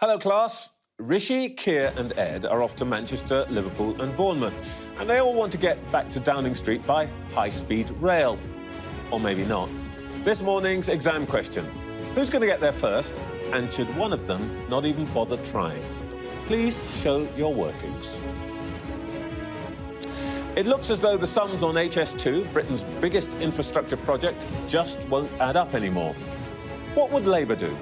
Hello, class. Rishi, Keir and Ed are off to Manchester, Liverpool and Bournemouth, and they all want to get back to Downing Street by high-speed rail. Or maybe not. This morning's exam question. Who's going to get there first? And should one of them not even bother trying? Please show your workings. It looks as though the sums on HS2, Britain's biggest infrastructure project, just won't add up anymore. What would Labour do?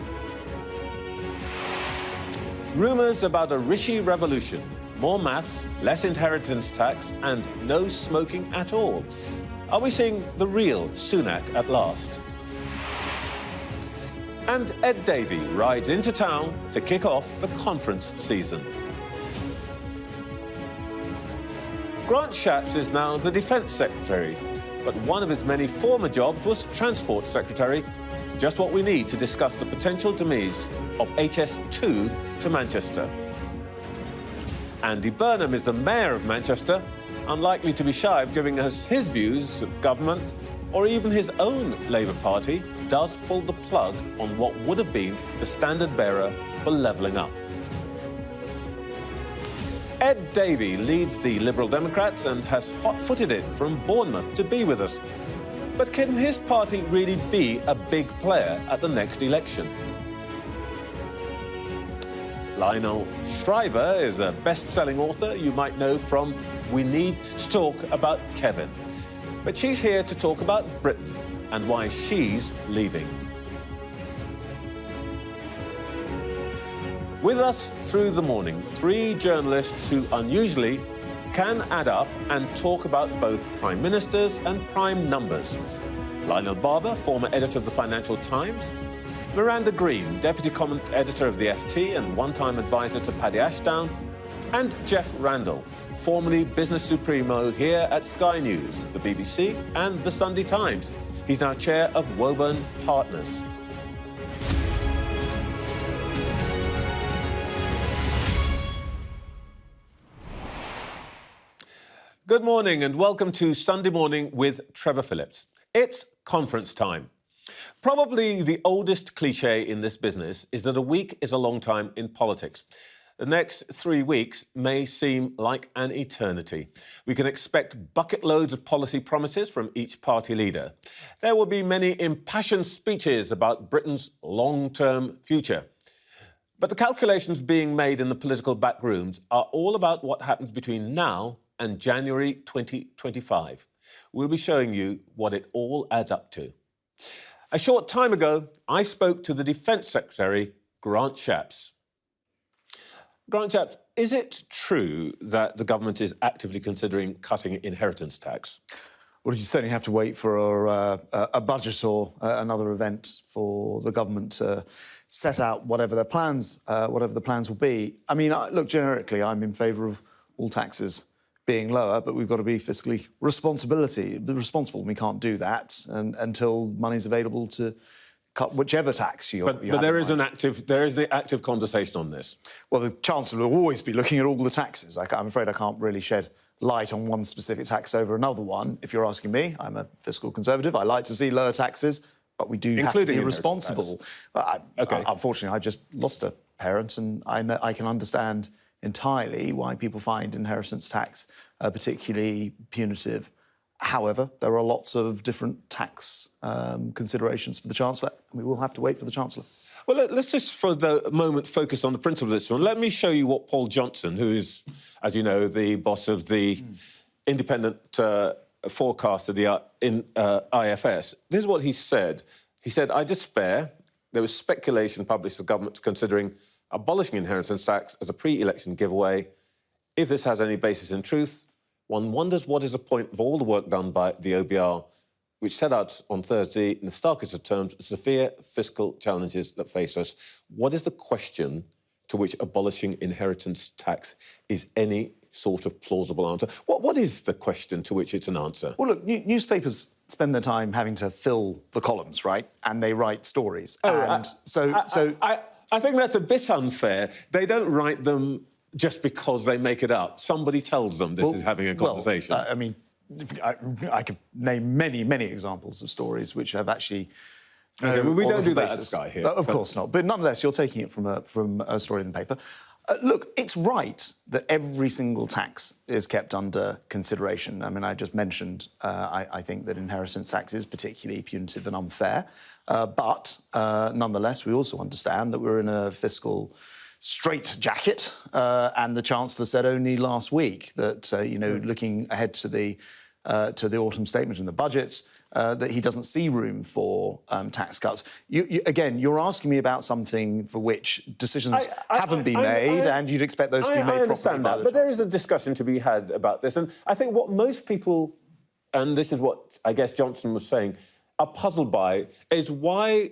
Rumours about a Rishi revolution, more maths, less inheritance tax and no smoking at all. Are we seeing the real Sunak at last? And Ed Davey rides into town to kick off the conference season. Grant Shapps is now the Defence Secretary, but one of his many former jobs was Transport Secretary. Just what we need to discuss the potential demise of HS2 to Manchester. Andy Burnham is the Mayor of Manchester, unlikely to be shy of giving us his views of government, or even his own Labour Party does pull the plug on what would have been the standard-bearer for levelling up. Ed Davey leads the Liberal Democrats and has hot-footed it from Bournemouth to be with us. But can his party really be a big player at the next election? Lionel Shriver is a best-selling author you might know from We Need to Talk About Kevin. But she's here to talk about Britain and why she's leaving. With us through the morning, three journalists who unusually can add up and talk about both prime ministers and prime numbers. Lionel Barber, former editor of the Financial Times. Miranda Green, deputy comment editor of the FT and one-time advisor to Paddy Ashdown. And Jeff Randall, formerly business supremo here at Sky News, the BBC and the Sunday Times. He's now chair of Woburn Partners. Good morning and welcome to Sunday Morning with Trevor Phillips. It's conference time. Probably the oldest cliche in this business is that a week is a long time in politics. The next 3 weeks may seem like an eternity. We can expect bucket loads of policy promises from each party leader. There will be many impassioned speeches about Britain's long-term future. But the calculations being made in the political back rooms are all about what happens between now and January 2025. We'll be showing you what it all adds up to. A short time ago, I spoke to the Defence Secretary, Grant Shapps. Grant Shapps, is it true that the government is actively considering cutting inheritance tax? Well, you certainly have to wait for a budget or another event for the government to set out whatever the plans will be. I mean, look, generically, I'm in favour of all taxes being lower, but we've got to be fiscally responsible. We can't do that until money's available to cut whichever tax you have. But there is the active conversation on this. Well, the Chancellor will always be looking at all the taxes. I'm afraid I can't really shed light on one specific tax over another one. If you're asking me, I'm a fiscal conservative. I like to see lower taxes, but we do have to be responsible. Unfortunately, I just lost a parent, and I can understand entirely why people find inheritance tax particularly punitive. However, there are lots of different tax considerations for the Chancellor, and we will have to wait for the Chancellor. Well, let's just for the moment focus on the principle of this one. Let me show you what Paul Johnson, who is, as you know, the boss of the independent forecaster, the IFS. This is what he said. He said, "I despair. There was speculation published the government considering abolishing inheritance tax as a pre-election giveaway. If this has any basis in truth, one wonders what is the point of all the work done by the OBR, which set out on Thursday in the starkest of terms severe fiscal challenges that face us. What is the question to which abolishing inheritance tax is any sort of plausible answer?" What is the question to which it's an answer? Well, look, newspapers spend their time having to fill the columns, right? And they write stories. I think that's a bit unfair. They don't write them just because they make it up. Somebody tells them this is having a conversation. I mean, I could name many, many examples of stories which have actually Okay, well, we on don't a do that at basis. Sky here. Of course not. But nonetheless, you're taking it from a story in the paper. Look, it's right that every single tax is kept under consideration. I mean, I just mentioned, I think that inheritance tax is particularly punitive and unfair. But nonetheless, we also understand that we're in a fiscal straitjacket. And the Chancellor said only last week that, looking ahead to the autumn statement and the budgets, that he doesn't see room for tax cuts. You're asking me about something for which decisions haven't been made, and you'd expect those to be made properly by the but there is a discussion to be had about this. And I think what most people, and this is what I guess Johnson was saying, are puzzled by is why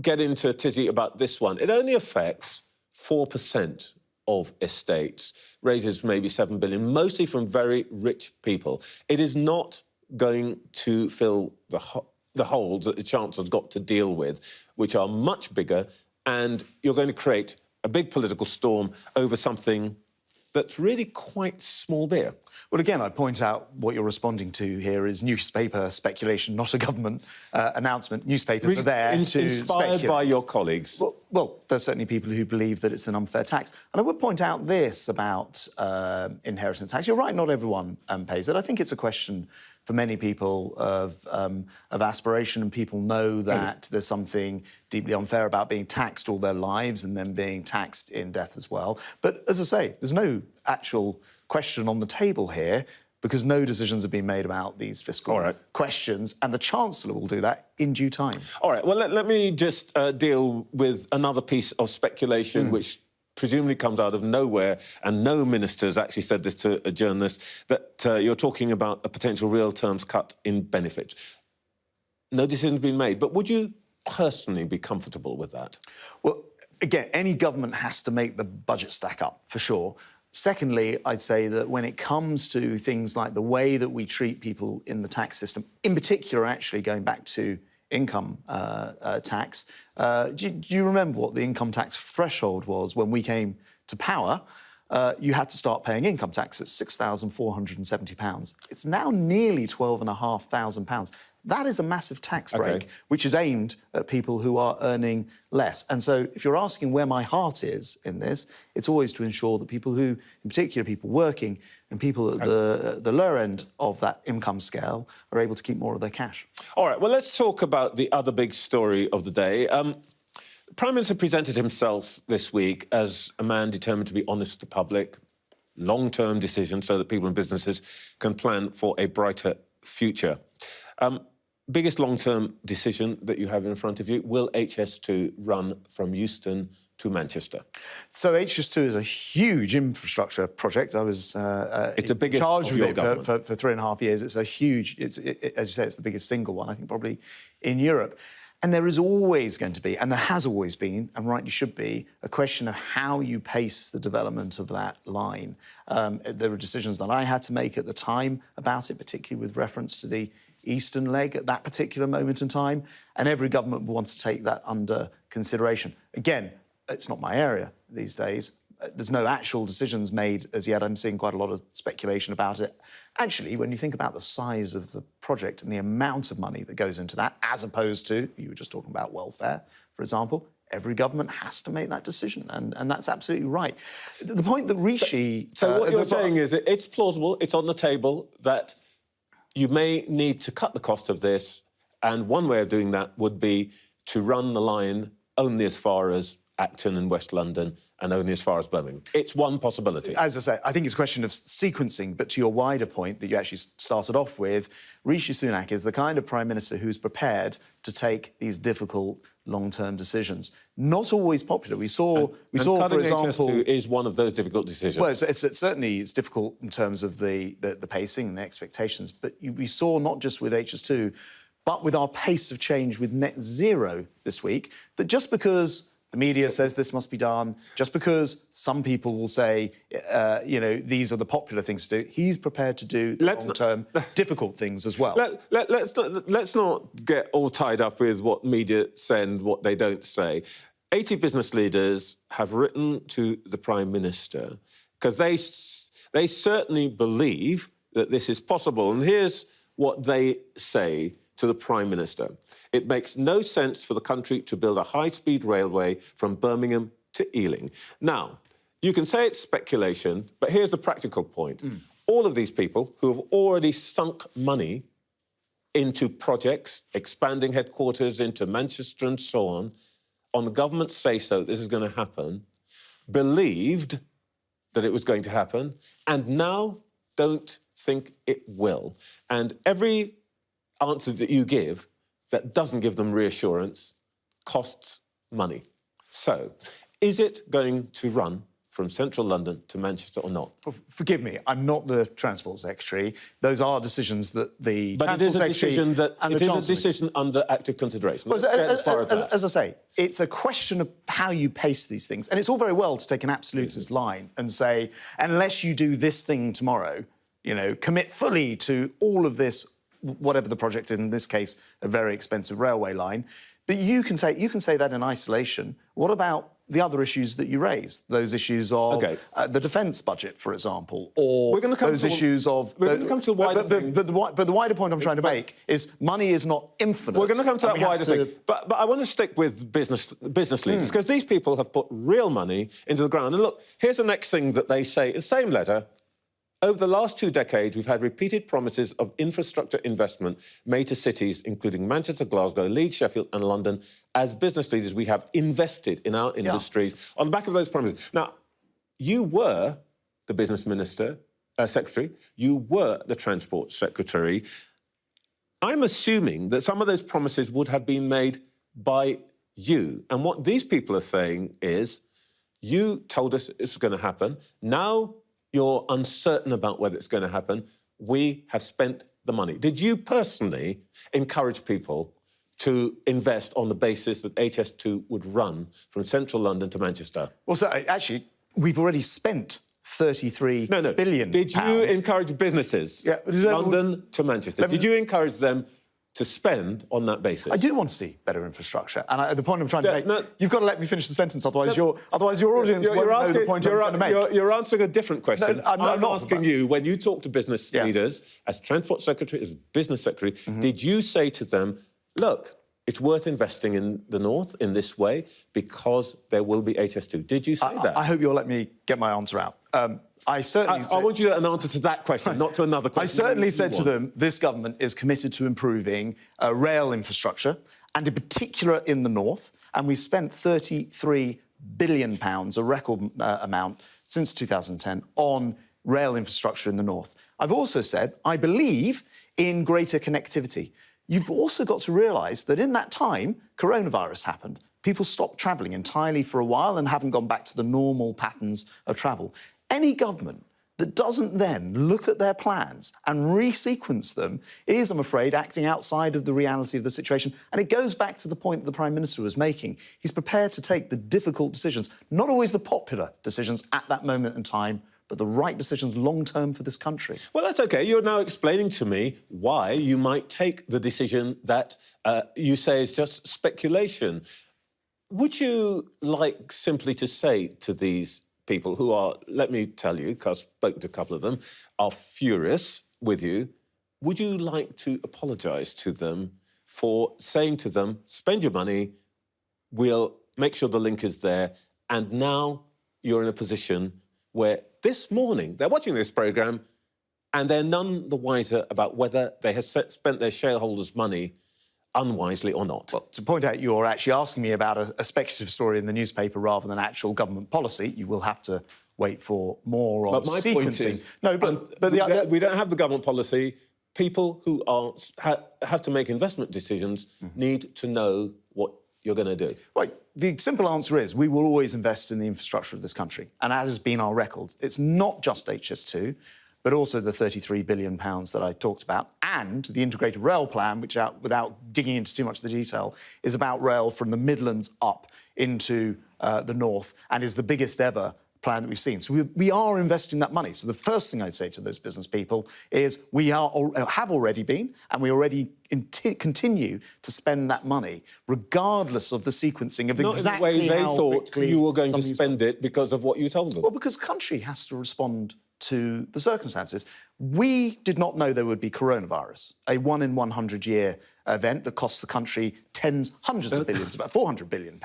get into a tizzy about this one. It only affects 4% of estates, raises maybe 7 billion, mostly from very rich people. It is not going to fill the holes that the Chancellor's got to deal with, which are much bigger, and you're going to create a big political storm over something that's really quite small beer. Well, again, I point out what you're responding to here is newspaper speculation, not a government announcement. Newspapers are there to speculate. Inspired by your colleagues. Well, there's certainly people who believe that it's an unfair tax. And I would point out this about inheritance tax. You're right, not everyone pays it. I think it's a question for many people of aspiration, and people know that there's something deeply unfair about being taxed all their lives and then being taxed in death as well. But as I say, there's no actual question on the table here because no decisions have been made about these fiscal questions, and the Chancellor will do that in due time. All right, well, let me just deal with another piece of speculation which presumably comes out of nowhere, and no minister has actually said this to a journalist, that you're talking about a potential real terms cut in benefits. No decision's been made, but would you personally be comfortable with that? Well, again, any government has to make the budget stack up, for sure. Secondly, I'd say that when it comes to things like the way that we treat people in the tax system, in particular, actually going back to income tax. Do you remember what the income tax threshold was when we came to power? You had to start paying income tax at £6,470. It's now nearly £12,500. That is a massive tax break, which is aimed at people who are earning less. And so if you're asking where my heart is in this, it's always to ensure that people who, in particular people working and people at the lower end of that income scale are able to keep more of their cash. All right, well, let's talk about the other big story of the day. The Prime Minister presented himself this week as a man determined to be honest with the public, long-term decisions so that people and businesses can plan for a brighter future. Biggest long-term decision that you have in front of you, will HS2 run from Euston to Manchester? So HS2 is a huge infrastructure project. I was charged with it for 3.5 years. It's a huge, as you say, it's the biggest single one, I think, probably in Europe. And there is always going to be, and there has always been, and rightly should be, a question of how you pace the development of that line. There were decisions that I had to make at the time about it, particularly with reference to the eastern leg at that particular moment in time, and every government wants to take that under consideration. Again, it's not my area these days. There's no actual decisions made as yet. I'm seeing quite a lot of speculation about it. Actually, when you think about the size of the project and the amount of money that goes into that, as opposed to, you were just talking about welfare, for example, every government has to make that decision, and that's absolutely right. The point that Rishi... So what you're saying is it's plausible, it's on the table, that you may need to cut the cost of this, and one way of doing that would be to run the line only as far as Acton and West London and only as far as Birmingham. It's one possibility. As I say, I think it's a question of sequencing, but to your wider point that you actually started off with, Rishi Sunak is the kind of Prime Minister who's prepared to take these difficult long-term decisions. Not always popular. We saw, for example... HS2 is one of those difficult decisions. Well, certainly it's difficult in terms of the pacing and the expectations, but we saw not just with HS2, but with our pace of change with net zero this week, that just because the media says this must be done, just because some people will say, these are the popular things to do, he's prepared to do long-term difficult things as well. Let's not get all tied up with what media say and what they don't say. 80 business leaders have written to the Prime Minister because they certainly believe that this is possible. And here's what they say to the Prime Minister. It makes no sense for the country to build a high-speed railway from Birmingham to Ealing. Now, you can say it's speculation, but here's the practical point. All of these people who have already sunk money into projects, expanding headquarters into Manchester and so on the government's say-so this is going to happen, believed that it was going to happen, and now don't think it will. And every answer that you give that doesn't give them reassurance costs money. So, is it going to run from central London to Manchester or not? Well, forgive me, I'm not the Transport Secretary. Those are decisions that the Transport Secretary and the Chancellor... It is a decision under active consideration. Well, as I say, it's a question of how you pace these things. And it's all very well to take an absolutist line and say, unless you do this thing tomorrow, you know, commit fully to all of this, whatever the project is, in this case, a very expensive railway line. But you can say that in isolation. What about the other issues that you raise? Those issues of the defence budget, for example, or those issues of... We're going to come to the wider thing. But the wider point I'm trying to make is money is not infinite. We're going to come to that wider thing. But I want to stick with business leaders, because these people have put real money into the ground. And look, here's the next thing that they say, the same letter. Over the last 2 decades, we've had repeated promises of infrastructure investment made to cities, including Manchester, Glasgow, Leeds, Sheffield and London. As business leaders, we have invested in our industries on the back of those promises. Now, you were the business secretary. You were the transport secretary. I'm assuming that some of those promises would have been made by you. And what these people are saying is, you told us it's going to happen. Now you're uncertain about whether it's going to happen. We have spent the money. Did you personally encourage people to invest on the basis that HS2 would run from central London to Manchester? Well, so actually, we've already spent 33 billion Did you encourage businesses, London to Manchester? Did you encourage them to spend on that basis? I do want to see better infrastructure, and the point I'm trying to make, you've got to let me finish the sentence, otherwise your audience won't know the point I'm trying to make. You're answering a different question. No, I'm not asking you, when you talk to business leaders, as Transport Secretary, as Business Secretary, did you say to them, look, it's worth investing in the North in this way because there will be HS2? Did you say that? I hope you'll let me get my answer out. I want you to an answer to that question, not to another question. I certainly said to them, this government is committed to improving rail infrastructure, and in particular in the North, and we spent £33 billion, a record amount, since 2010, on rail infrastructure in the North. I've also said, I believe in greater connectivity. You've also got to realise that in that time, coronavirus happened. People stopped travelling entirely for a while and haven't gone back to the normal patterns of travel. Any government that doesn't then look at their plans and resequence them is, I'm afraid, acting outside of the reality of the situation. And it goes back to the point that the Prime Minister was making. He's prepared to take the difficult decisions, not always the popular decisions at that moment in time, but the right decisions long-term for this country. Well, that's OK. You're now explaining to me why you might take the decision that you say is just speculation. Would you like simply to say to these people who are, let me tell you, because I've spoken to a couple of them, are furious with you, would you like to apologise to them for saying to them, spend your money, we'll make sure the link is there, and now you're in a position where this morning they're watching this programme and they're none the wiser about whether they have spent their shareholders' money unwisely or not? Well, to point out, you're actually asking me about a speculative story in the newspaper rather than actual government policy. You will have to wait for more on sequencing. Point is, but we don't have the government policy. People who have to make investment decisions need to know what you're going to do. Right. The simple answer is we will always invest in the infrastructure of this country, and as has been our record. It's not just HS2, but also the £33 billion that I talked about, and the integrated rail plan, which, without digging into too much of the detail, is about rail from the Midlands up into the North, and is the biggest ever plan that we've seen. So we are investing that money. So the first thing I'd say to those business people is we have already been, and we already continue to spend that money, regardless of the sequencing of exactly how quickly... Not in the way they thought you were going to spend it because of what you told them. Well, because the country has to respond to the circumstances. We did not know there would be coronavirus, a 1 in 100 year event that costs the country hundreds of billions, about £400 billion.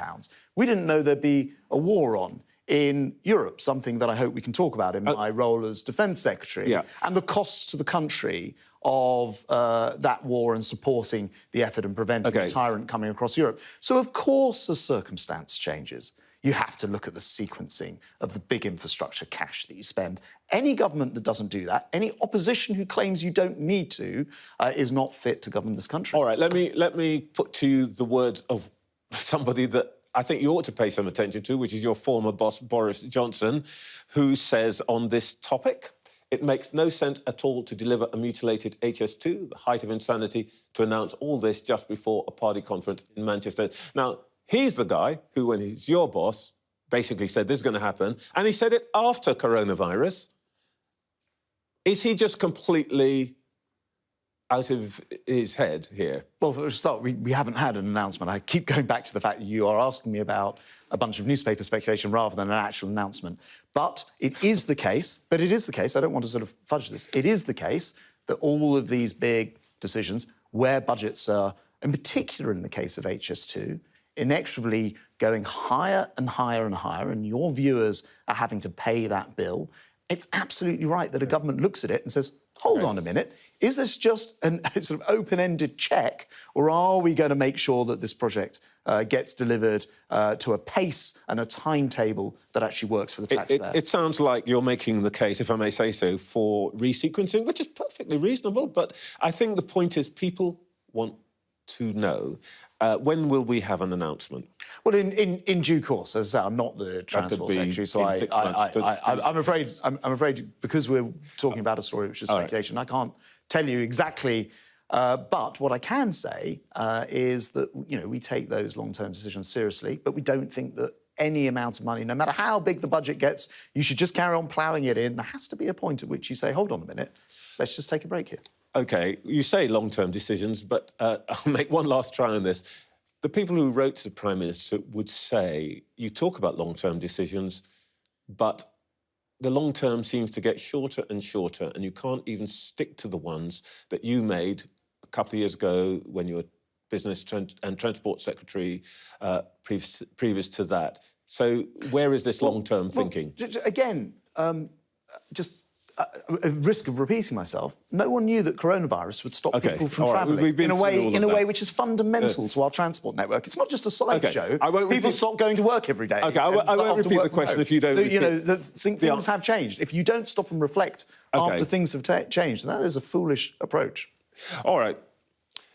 We didn't know there'd be a war on in Europe, something that I hope we can talk about in my role as Defence Secretary, and the costs to the country of that war and supporting the effort and preventing a tyrant coming across Europe. So, of course, as circumstance changes, you have to look at the sequencing of the big infrastructure cash that you spend. Any government that doesn't do that, any opposition who claims you don't need to, is not fit to govern this country. All right, let me put to you the word of somebody that I think you ought to pay some attention to, which is your former boss, Boris Johnson, who says on this topic, it makes no sense at all to deliver a mutilated HS2, the height of insanity, to announce all this just before a party conference in Manchester. Now, he's the guy who, when he's your boss, basically said this is going to happen, and he said it after coronavirus. Is he just completely out of his head here? Well, for a start, we haven't had an announcement. I keep going back to the fact that you are asking me about a bunch of newspaper speculation rather than an actual announcement. But it is the case, I don't want to sort of fudge this, it is the case that all of these big decisions, where budgets are, in particular in the case of HS2, inexorably going higher and higher and higher, and your viewers are having to pay that bill, it's absolutely right that a government looks at it and says, hold on a minute, is this just a sort of open-ended cheque, or are we going to make sure that this project gets delivered to a pace and a timetable that actually works for the taxpayer? It sounds like you're making the case, if I may say so, for resequencing, which is perfectly reasonable, but I think the point is people want to know, when will we have an announcement? Well, in due course, as I say, I'm not the Transport Secretary, so I'm afraid because we're talking about a story which is speculation, I can't tell you exactly. But what I can say is that we take those long-term decisions seriously, but we don't think that any amount of money, no matter how big the budget gets, you should just carry on ploughing it in. There has to be a point at which you say, hold on a minute, let's just take a break here. OK, you say long-term decisions, but I'll make one last try on this. The people who wrote to the Prime Minister would say, you talk about long-term decisions, but the long-term seems to get shorter and shorter, and you can't even stick to the ones that you made a couple of years ago when you were Business and Transport Secretary, previous to that. So where is this long-term thinking? Again, at risk of repeating myself, no one knew that coronavirus would stop people from travelling in a way which is fundamental to our transport network. It's not just a sideshow. People stop going to work every day. OK, I won't repeat the question if you don't. So, things have changed. If you don't stop and reflect after things have changed, that is a foolish approach. All right.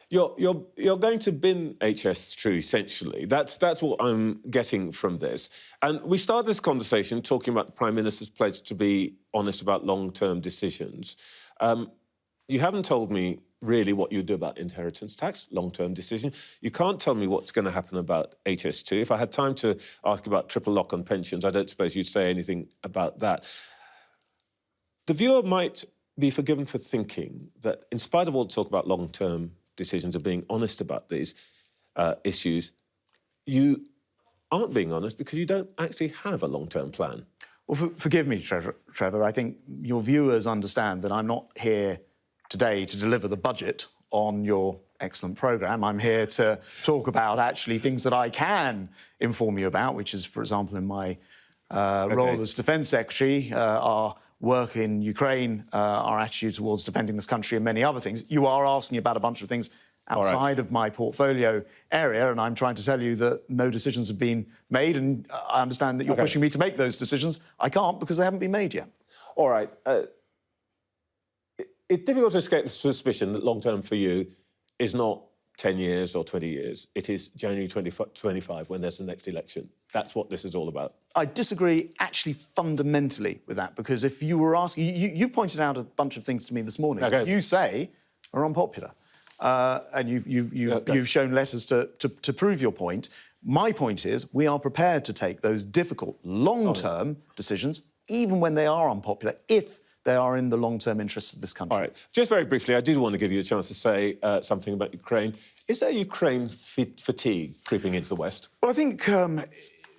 You're going to bin HS2, essentially. That's what I'm getting from this. And we started this conversation talking about the Prime Minister's pledge to be honest about long-term decisions. You haven't told me really what you do about inheritance tax, long-term decision. You can't tell me what's going to happen about HS2. If I had time to ask about triple lock on pensions, I don't suppose you'd say anything about that. The viewer might be forgiven for thinking that, in spite of all the talk about long-term decisions of being honest about these issues, you aren't being honest because you don't actually have a long-term plan. Well, forgive me, Trevor. I think your viewers understand that I'm not here today to deliver the budget on your excellent programme. I'm here to talk about actually things that I can inform you about, which is, for example, in my role as Defence Secretary, our work in Ukraine, our attitude towards defending this country and many other things. You are asking about a bunch of things outside of my portfolio area, and I'm trying to tell you that no decisions have been made, and I understand that you're pushing me to make those decisions. I can't because they haven't been made yet. All right. It's difficult to escape the suspicion that long-term for you is not 10 years or 20 years. It is January 2025 when there's the next election. That's what this is all about. I disagree actually fundamentally with that, because if you were asking... You've pointed out a bunch of things to me this morning you say are unpopular. And you've shown letters to prove your point. My point is we are prepared to take those difficult long-term decisions, even when they are unpopular, if they are in the long-term interests of this country. All right. Just very briefly, I did want to give you a chance to say something about Ukraine. Is there Ukraine fatigue creeping into the West? Well, I think,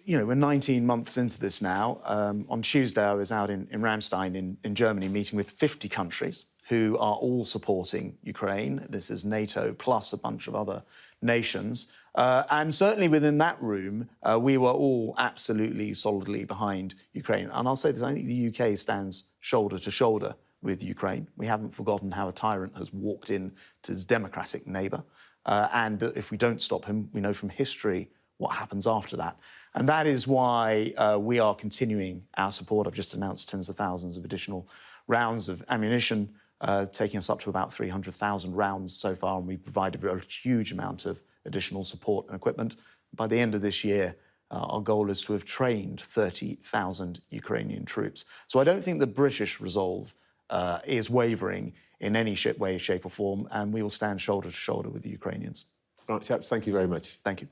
we're 19 months into this now. On Tuesday, I was out in Ramstein in Germany meeting with 50 countries. who are all supporting Ukraine. This is NATO plus a bunch of other nations. And certainly within that room, we were all absolutely solidly behind Ukraine. And I'll say this, I think the UK stands shoulder to shoulder with Ukraine. We haven't forgotten how a tyrant has walked in to his democratic neighbour. And if we don't stop him, we know from history what happens after that. And that is why we are continuing our support. I've just announced tens of thousands of additional rounds of ammunition, taking us up to about 300,000 rounds so far, and we provided a huge amount of additional support and equipment. By the end of this year, our goal is to have trained 30,000 Ukrainian troops. So I don't think the British resolve is wavering in any way, shape or form, and we will stand shoulder to shoulder with the Ukrainians. Right, Shapps, thank you very much. Thank you.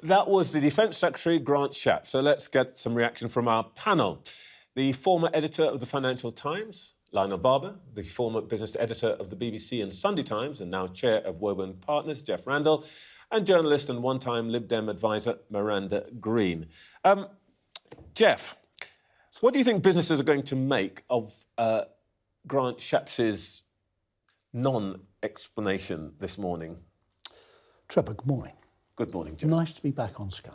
That was the Defence Secretary, Grant Shapps. So let's get some reaction from our panel. The former editor of the Financial Times, Lionel Barber, the former business editor of the BBC and Sunday Times, and now chair of Woburn Partners, Jeff Randall, and journalist and one-time Lib Dem advisor, Miranda Green. Jeff, what do you think businesses are going to make of Grant Shapps's non-explanation this morning? Trevor, good morning. Good morning, Jeff. Nice to be back on Sky.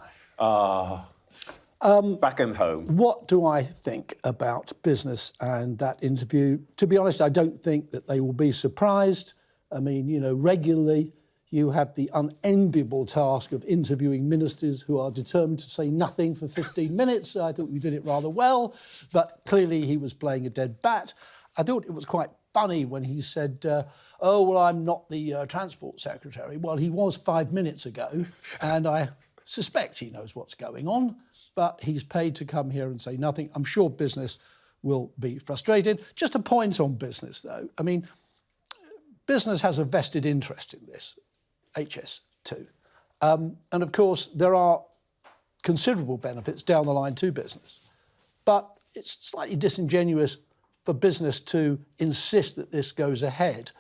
Back and home. What do I think about business and that interview? To be honest, I don't think that they will be surprised. I mean, you know, regularly you have the unenviable task of interviewing ministers who are determined to say nothing for 15 minutes. I thought we did it rather well, but clearly he was playing a dead bat. I thought it was quite funny when he said, oh, well, I'm not the Transport Secretary. Well, he was 5 minutes ago, and I suspect he knows what's going on, but he's paid to come here and say nothing. I'm sure business will be frustrated. Just a point on business, though. I mean, business has a vested interest in this, HS2. And, of course, there are considerable benefits down the line to business. But it's slightly disingenuous for business to insist that this goes ahead,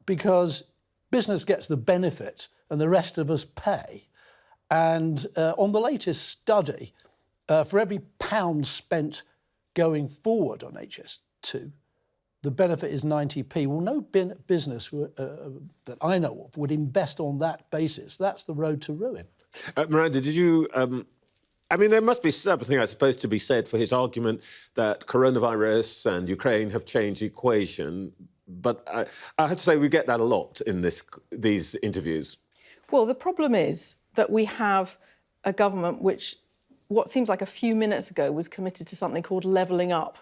because business gets the benefit and the rest of us pay. And on the latest study, for every pound spent going forward on HS2, the benefit is 90p. Well, no business that I know of would invest on that basis. That's the road to ruin. Miranda, did you... I mean, there must be something, I suppose, to be said for his argument that coronavirus and Ukraine have changed the equation. But I have to say we get that a lot in these interviews. Well, the problem is that we have a government which, what seems like a few minutes ago, was committed to something called levelling up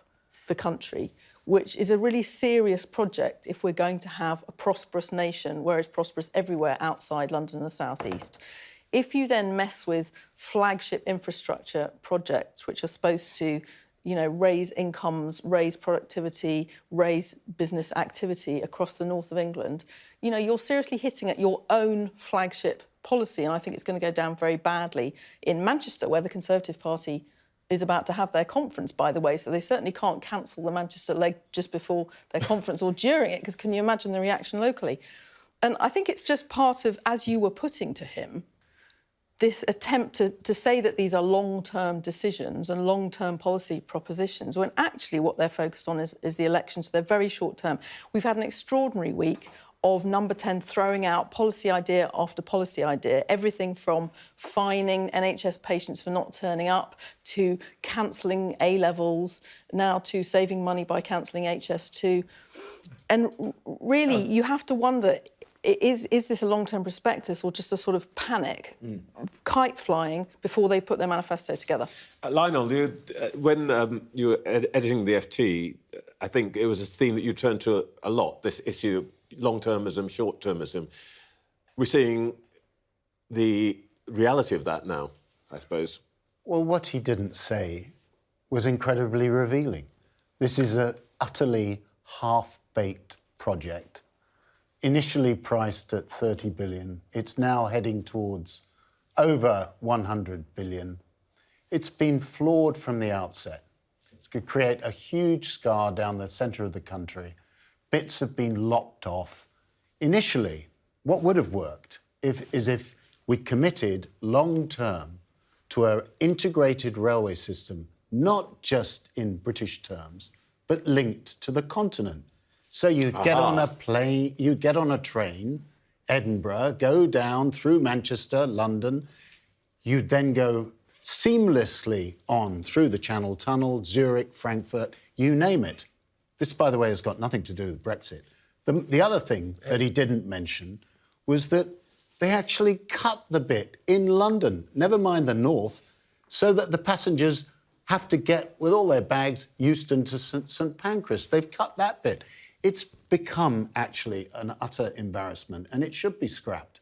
the country, which is a really serious project if we're going to have a prosperous nation, where it's prosperous everywhere outside London and the South East. If you then mess with flagship infrastructure projects, which are supposed to, you know, raise incomes, raise productivity, raise business activity across the north of England, you know, you're seriously hitting at your own flagship policy. And I think it's going to go down very badly in Manchester, where the Conservative Party is about to have their conference, by the way. So they certainly can't cancel the Manchester leg just before their conference or during it, because can you imagine the reaction locally? And I think it's just part of, as you were putting to him, this attempt to say that these are long-term decisions and long-term policy propositions, when actually what they're focused on is the elections. They're very short-term. We've had an extraordinary week of Number 10 throwing out policy idea after policy idea, everything from fining NHS patients for not turning up, to cancelling A-levels, now to saving money by cancelling HS2. And really, you have to wonder, is this a long-term prospectus or just a sort of panic, kite flying before they put their manifesto together? Lionel, when you were editing the FT, I think it was a theme that you turned to a lot, this issue of long-termism, short-termism. We're seeing the reality of that now, I suppose. Well, what he didn't say was incredibly revealing. This is an utterly half-baked project. Initially priced at 30 billion, it's now heading towards over 100 billion. It's been flawed from the outset. It's going to create a huge scar down the centre of the country. Bits have been lopped off. Initially, what would have worked is if we committed long-term to an integrated railway system not just in British terms, but linked to the continent. So you'd get on a plane, you'd get on a train, Edinburgh, go down through Manchester, London. You'd then go seamlessly on through the Channel Tunnel, Zurich, Frankfurt, you name it. This, by the way, has got nothing to do with Brexit. The other thing that he didn't mention was that they actually cut the bit in London, never mind the north, so that the passengers have to get, with all their bags, Euston to St Pancras. They've cut that bit. It's become actually an utter embarrassment, and it should be scrapped.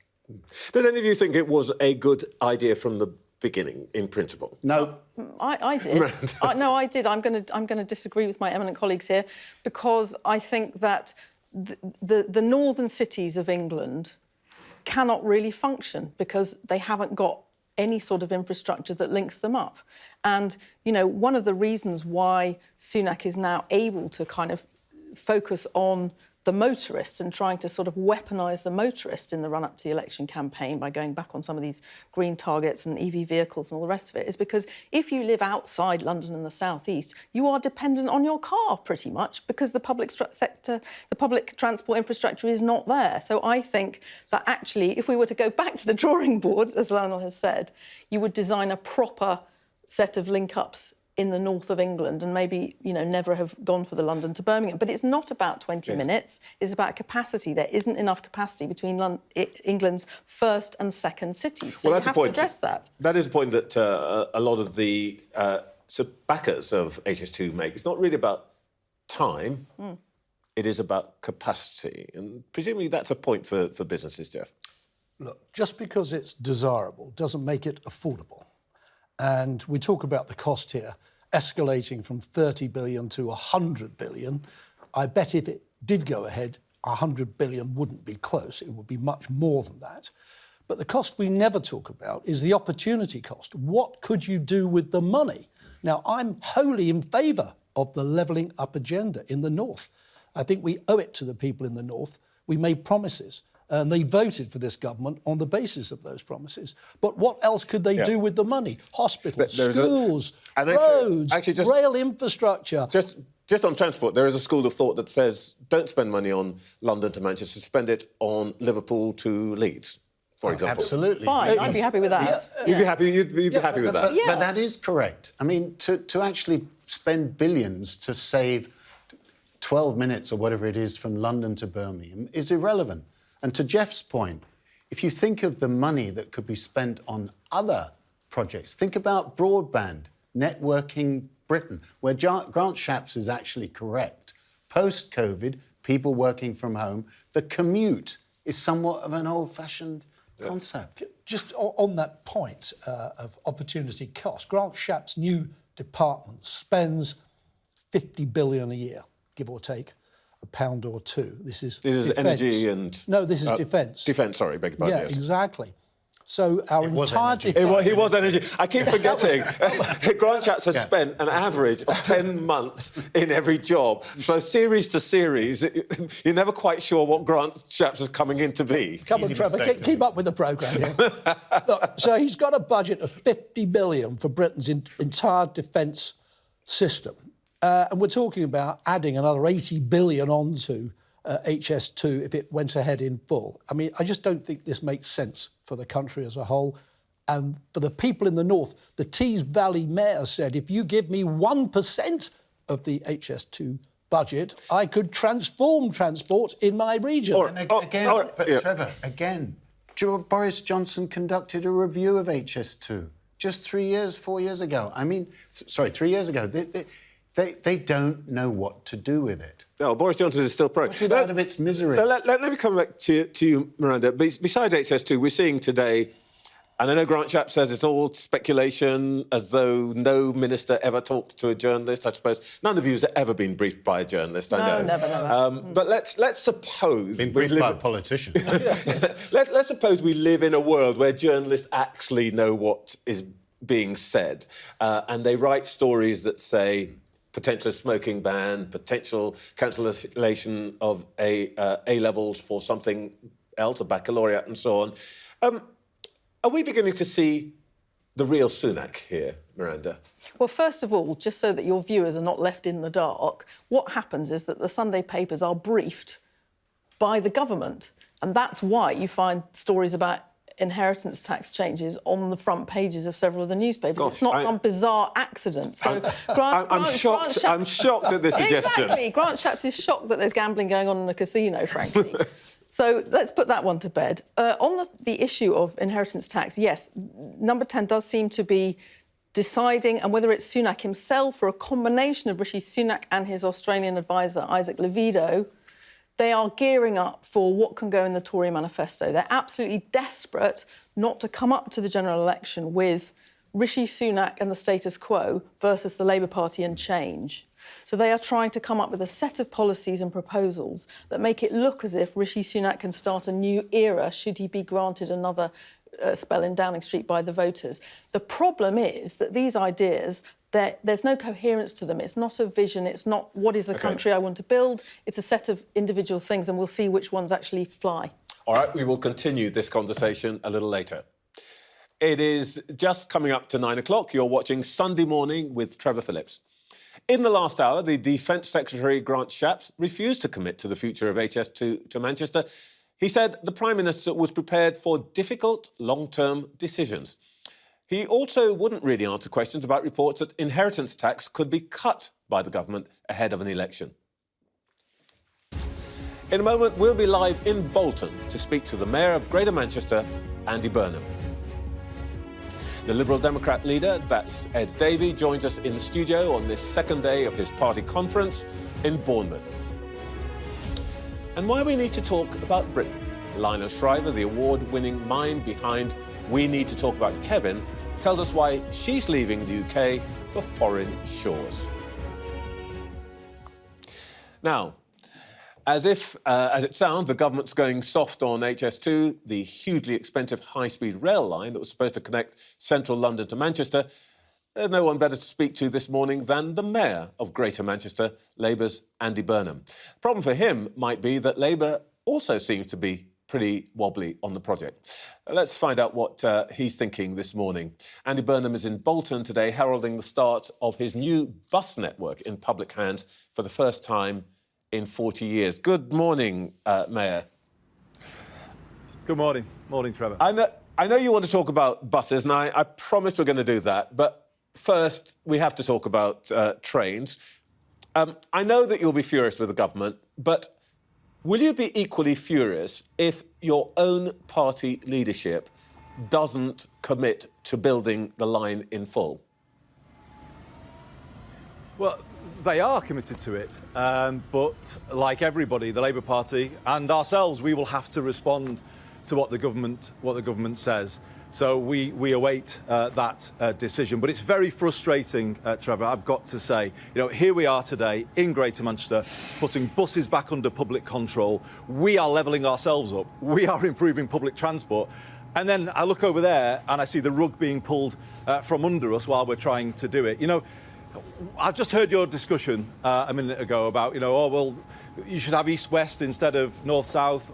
Does any of you think it was a good idea from the beginning, in principle? No. I did. No, I did. I'm going to disagree with my eminent colleagues here, because I think that the northern cities of England cannot really function because they haven't got any sort of infrastructure that links them up. And, you know, one of the reasons why Sunak is now able to kind of focus on the motorist and trying to sort of weaponise the motorist in the run-up to the election campaign by going back on some of these green targets and EV vehicles and all the rest of it, is because if you live outside London and the South East, you are dependent on your car pretty much because the public sector, the public transport infrastructure is not there. So I think that actually, if we were to go back to the drawing board, as Lionel has said, you would design a proper set of link-ups in the north of England and maybe, you know, never have gone for the London to Birmingham. But it's not about 20 minutes, it's about capacity. There isn't enough capacity between England's first and second cities. So well, you have to address that. That is a point that a lot of the backers of HS2 make. It's not really about time, it is about capacity. And presumably that's a point for businesses, Jeff. Look, just because it's desirable doesn't make it affordable. And we talk about the cost here escalating from 30 billion to 100 billion. I bet if it did go ahead, 100 billion wouldn't be close. It would be much more than that. But the cost we never talk about is the opportunity cost. What could you do with the money? Now, I'm wholly in favour of the levelling up agenda in the north. I think we owe it to the people in the north. We made promises. And they voted for this government on the basis of those promises. But what else could they do with the money? Hospitals, schools, roads, rail infrastructure. Just on transport, there is a school of thought that says don't spend money on London to Manchester, spend it on Liverpool to Leeds, for example. Absolutely. Fine, I'd be happy with that. You'd be happy with that. But that is correct. I mean, to actually spend billions to save 12 minutes or whatever it is from London to Birmingham is irrelevant. And to Jeff's point, if you think of the money that could be spent on other projects, think about broadband, networking Britain, where Grant Shapps is actually correct. Post-COVID, people working from home, the commute is somewhat of an old-fashioned concept. Just on that point of opportunity cost, Grant Shapps' new department spends 50 billion a year, give or take. £1 or £2. This is energy and... No, this is defence. Defence, sorry, beg your pardon. Yeah, yes. Exactly. So our entire defence... He was energy. I keep forgetting. Grant Shapps has spent an average of 10 months in every job. So series to series, you're never quite sure what Grant Shapps is coming in to be. Come on, Trevor, keep up with the programme here. Look, so he's got a budget of 50 billion for Britain's entire defence system. And we're talking about adding another 80 billion onto HS2 if it went ahead in full. I mean, I just don't think this makes sense for the country as a whole. And for the people in the north, the Tees Valley Mayor said, if you give me 1% of the HS2 budget, I could transform transport in my region. Trevor, again, Boris Johnson conducted a review of HS2 just 4 years ago. I mean, sorry, 3 years ago. They don't know what to do with it. No, Boris Johnson is still pro. Put it out of its misery. Let me come back to you, Miranda. Besides HS2, we're seeing today, and I know Grant Shapps says it's all speculation, as though no minister ever talked to a journalist. I suppose none of you has ever been briefed by a journalist, I know. No, never. But let's suppose... Been briefed by a politician. Let's suppose we live in a world where journalists actually know what is being said, and they write stories that say... potential smoking ban, potential cancellation of A-levels for something else, a baccalaureate and so on. Are we beginning to see the real Sunak here, Miranda? Well, first of all, just so that your viewers are not left in the dark, what happens is that the Sunday papers are briefed by the government. And that's why you find stories about inheritance tax changes on the front pages of several of the newspapers. Gosh, it's not some bizarre accident. So I'm shocked. I'm shocked at this suggestion. Exactly. Grant Shapps is shocked that there's gambling going on in a casino, frankly. So let's put that one to bed. On the issue of inheritance tax, yes, Number 10 does seem to be deciding, and whether it's Sunak himself or a combination of Rishi Sunak and his Australian advisor, Isaac Levido, they are gearing up for what can go in the Tory manifesto. They're absolutely desperate not to come up to the general election with Rishi Sunak and the status quo versus the Labour Party and change. So they are trying to come up with a set of policies and proposals that make it look as if Rishi Sunak can start a new era should he be granted another spell in Downing Street by the voters. The problem is that these ideas, there's no coherence to them. It's not a vision. It's not what is the country I want to build. It's a set of individual things, and we'll see which ones actually fly. All right, we will continue this conversation a little later. It is just coming up to 9 o'clock. You're watching Sunday Morning with Trevor Phillips. In the last hour, the Defence Secretary Grant Shapps refused to commit to the future of HS2 to Manchester. He said the Prime Minister was prepared for difficult long-term decisions. He also wouldn't really answer questions about reports that inheritance tax could be cut by the government ahead of an election. In a moment, we'll be live in Bolton to speak to the Mayor of Greater Manchester, Andy Burnham. The Liberal Democrat leader, that's Ed Davey, joins us in the studio on this second day of his party conference in Bournemouth. And why we need to talk about Britain. Lionel Shriver, the award-winning mind behind We Need to Talk About Kevin, tells us why she's leaving the UK for foreign shores. Now, as it sounds, the government's going soft on HS2, the hugely expensive high-speed rail line that was supposed to connect central London to Manchester. There's no one better to speak to this morning than the Mayor of Greater Manchester, Labour's Andy Burnham. The problem for him might be that Labour also seems to be pretty wobbly on the project. Let's find out what he's thinking this morning. Andy Burnham is in Bolton today, heralding the start of his new bus network in public hands for the first time in 40 years. Good morning, Mayor. Good morning. Morning, Trevor. I know you want to talk about buses, and I promised we're going to do that, but first we have to talk about trains. I know that you'll be furious with the government, but will you be equally furious if your own party leadership doesn't commit to building the line in full? Well, they are committed to it, but like everybody, the Labour Party and ourselves, we will have to respond to what the government says. So we await that decision. But it's very frustrating, Trevor, I've got to say. You know, here we are today in Greater Manchester, putting buses back under public control. We are levelling ourselves up. We are improving public transport. And then I look over there and I see the rug being pulled from under us while we're trying to do it. You know, I've just heard your discussion a minute ago about, you know, oh, well, you should have east-west instead of north-south.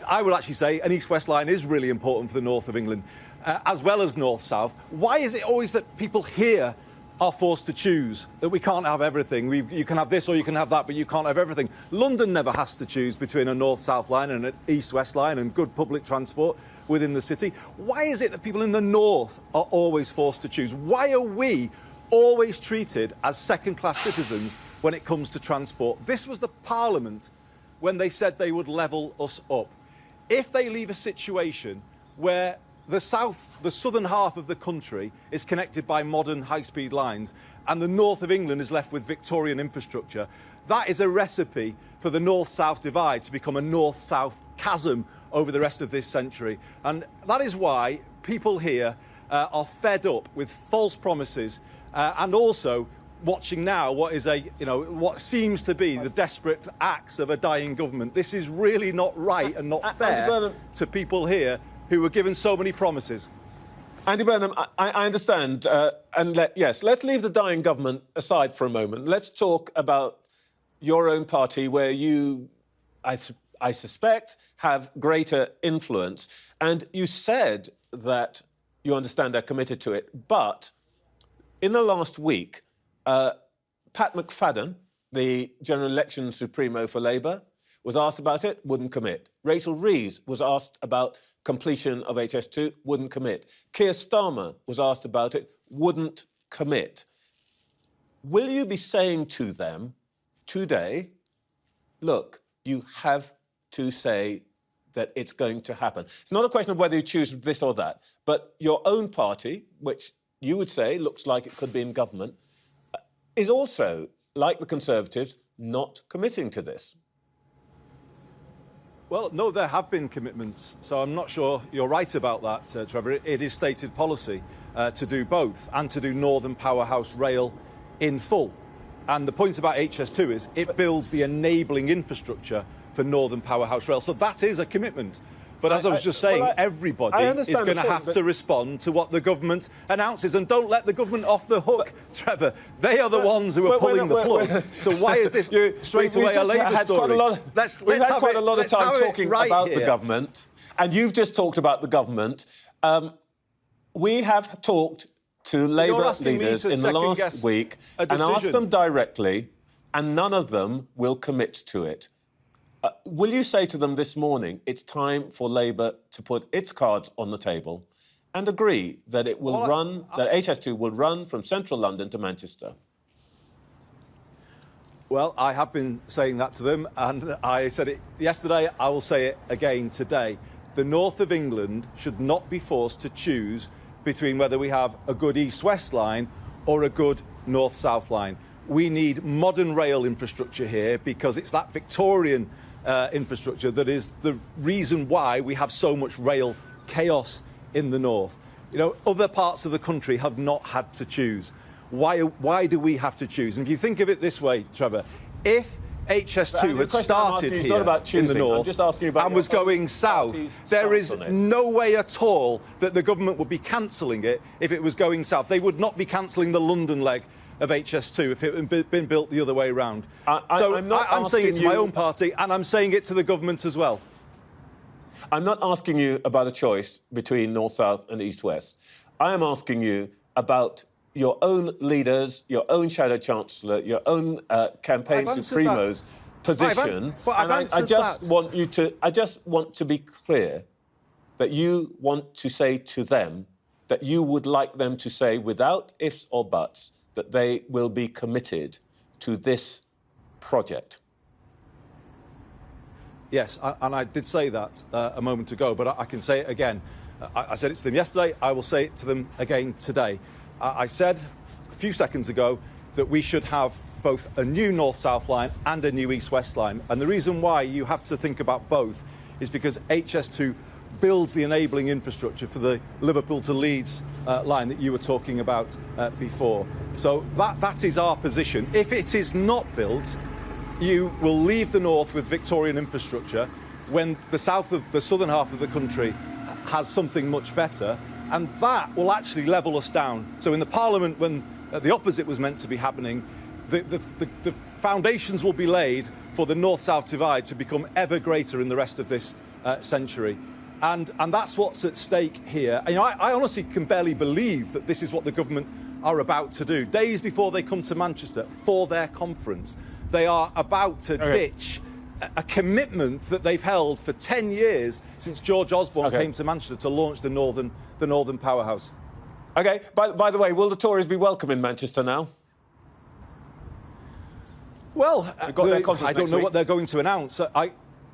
I would actually say an east-west line is really important for the north of England, as well as north-south. Why is it always that people here are forced to choose, that we can't have everything? You can have this or you can have that, but you can't have everything. London never has to choose between a north-south line and an east-west line and good public transport within the city. Why is it that people in the north are always forced to choose? Why are we always treated as second-class citizens when it comes to transport? This was the Parliament when they said they would level us up. If they leave a situation where the southern half of the country is connected by modern high-speed lines and the north of England is left with Victorian infrastructure, that is a recipe for the north-south divide to become a north-south chasm over the rest of this century. And that is why people here are fed up with false promises and also watching now what seems to be the desperate acts of a dying government. This is really not right and not fair to people here who were given so many promises. Andy Burnham, I understand, let's leave the dying government aside for a moment. Let's talk about your own party, where you, I suspect, have greater influence. And you said that you understand they're committed to it. But in the last week, Pat McFadden, the General Election Supremo for Labour, was asked about it, wouldn't commit. Rachel Reeves was asked about completion of HS2, wouldn't commit. Keir Starmer was asked about it, wouldn't commit. Will you be saying to them today, look, you have to say that it's going to happen? It's not a question of whether you choose this or that, but your own party, which you would say looks like it could be in government, is also, like the Conservatives, not committing to this. Well, no, there have been commitments, so I'm not sure you're right about that, Trevor. It is stated policy to do both and to do Northern Powerhouse Rail in full. And the point about HS2 is it builds the enabling infrastructure for Northern Powerhouse Rail. So that is a commitment. But as I was just saying, everybody is going to have to respond to what the government announces. And don't let the government off the hook, Trevor. They are the ones who are pulling the plug. So why is this straight away a Labour story? We've had quite a lot of time talking about the government, and you've just talked about the government. We have talked to Labour leaders in the last week and asked them directly, and none of them will commit to it. Will you say to them this morning it's time for Labour to put its cards on the table and agree that it will that HS2 will run from central London to Manchester? Well, I have been saying that to them, and I said it yesterday, I will say it again today. The north of England should not be forced to choose between whether we have a good east-west line or a good north-south line. We need modern rail infrastructure here because it's that Victorian infrastructure that is the reason why we have so much rail chaos in the north. You know, other parts of the country have not had to choose. Why do we have to choose? And if you think of it this way, Trevor, if HS2 had started here in the north and was going south, there is no way at all that the government would be cancelling it if it was going south. They would not be cancelling the London leg of HS2 if it had been built the other way round. I'm saying it to my own party, and I'm saying it to the government as well. I'm not asking you about a choice between north-south and east-west. I am asking you about your own leaders, your own Shadow Chancellor, your own campaign supremo's position. I just want to be clear that you want to say to them that you would like them to say, without ifs or buts, that they will be committed to this project. Yes, and I did say that a moment ago, but I can say it again. I said it to them yesterday, I will say it to them again today. I said a few seconds ago that we should have both a new north-south line and a new east-west line. And the reason why you have to think about both is because HS2 builds the enabling infrastructure for the Liverpool to Leeds line that you were talking about before. So that is our position. If it is not built, you will leave the north with Victorian infrastructure when the southern half of the country has something much better, and that will actually level us down. So in the Parliament, when the opposite was meant to be happening, the foundations will be laid for the north-south divide to become ever greater in the rest of this century. And that's what's at stake here. You know, I honestly can barely believe that this is what the government are about to do. Days before they come to Manchester for their conference, they are about to ditch a commitment that they've held for 10 years since George Osborne came to Manchester to launch the Northern Powerhouse. OK, by the way, will the Tories be welcome in Manchester now? Well, I don't know what they're going to announce.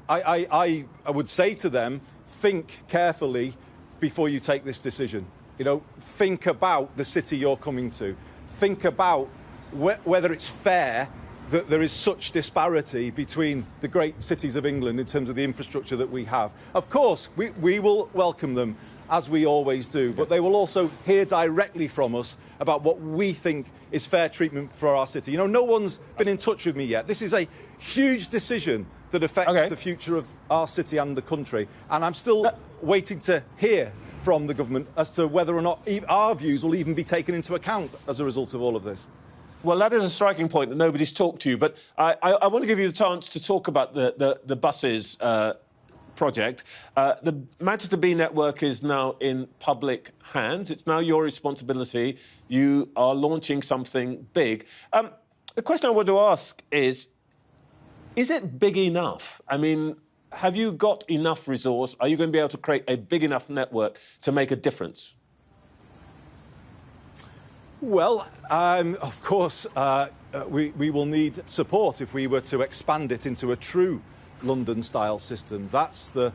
I would say to them, think carefully before you take this decision. You know, think about the city you're coming to. Think about whether it's fair that there is such disparity between the great cities of England in terms of the infrastructure that we have. Of course, we will welcome them, as we always do, but they will also hear directly from us about what we think is fair treatment for our city. You know, no one's been in touch with me yet. This is a huge decision that affects the future of our city and the country, and I'm still waiting to hear from the government as to whether or not our views will even be taken into account as a result of all of this. Well, that is a striking point that nobody's talked to you, but I want to give you the chance to talk about the buses project. The Manchester Bee Network is now in public hands. It's now your responsibility. You are launching something big. The question I want to ask is it big enough? I mean, have you got enough resource? Are you going to be able to create a big enough network to make a difference? Well, of course, we will need support if we were to expand it into a true London-style system. That's the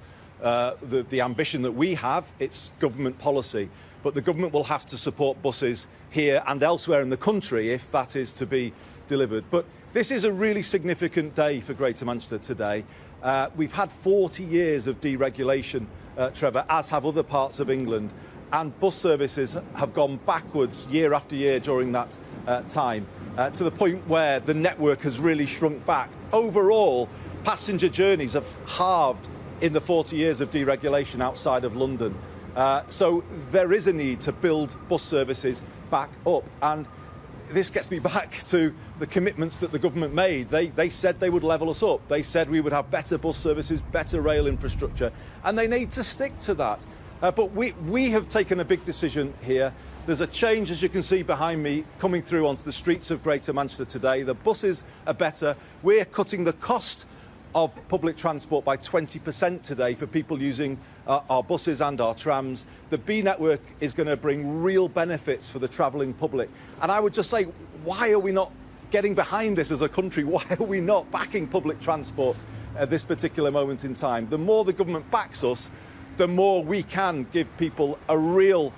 ambition that we have. It's government policy. But the government will have to support buses here and elsewhere in the country if that is to be delivered. But this is a really significant day for Greater Manchester today. We've had 40 years of deregulation, Trevor, as have other parts of England. And bus services have gone backwards year after year during that time, to the point where the network has really shrunk back. Overall, passenger journeys have halved in the 40 years of deregulation outside of London. So there is a need to build bus services back up. And this gets me back to the commitments that the government made. They said they would level us up. They said we would have better bus services, better rail infrastructure, and they need to stick to that. But we have taken a big decision here. There's a change, as you can see behind me, coming through onto the streets of Greater Manchester today. The buses are better. We're cutting the cost of public transport by 20% today for people using our buses and our trams. The Bee Network is going to bring real benefits for the travelling public. And I would just say, why are we not getting behind this as a country? Why are we not backing public transport at this particular moment in time? The more the government backs us, the more we can give people a real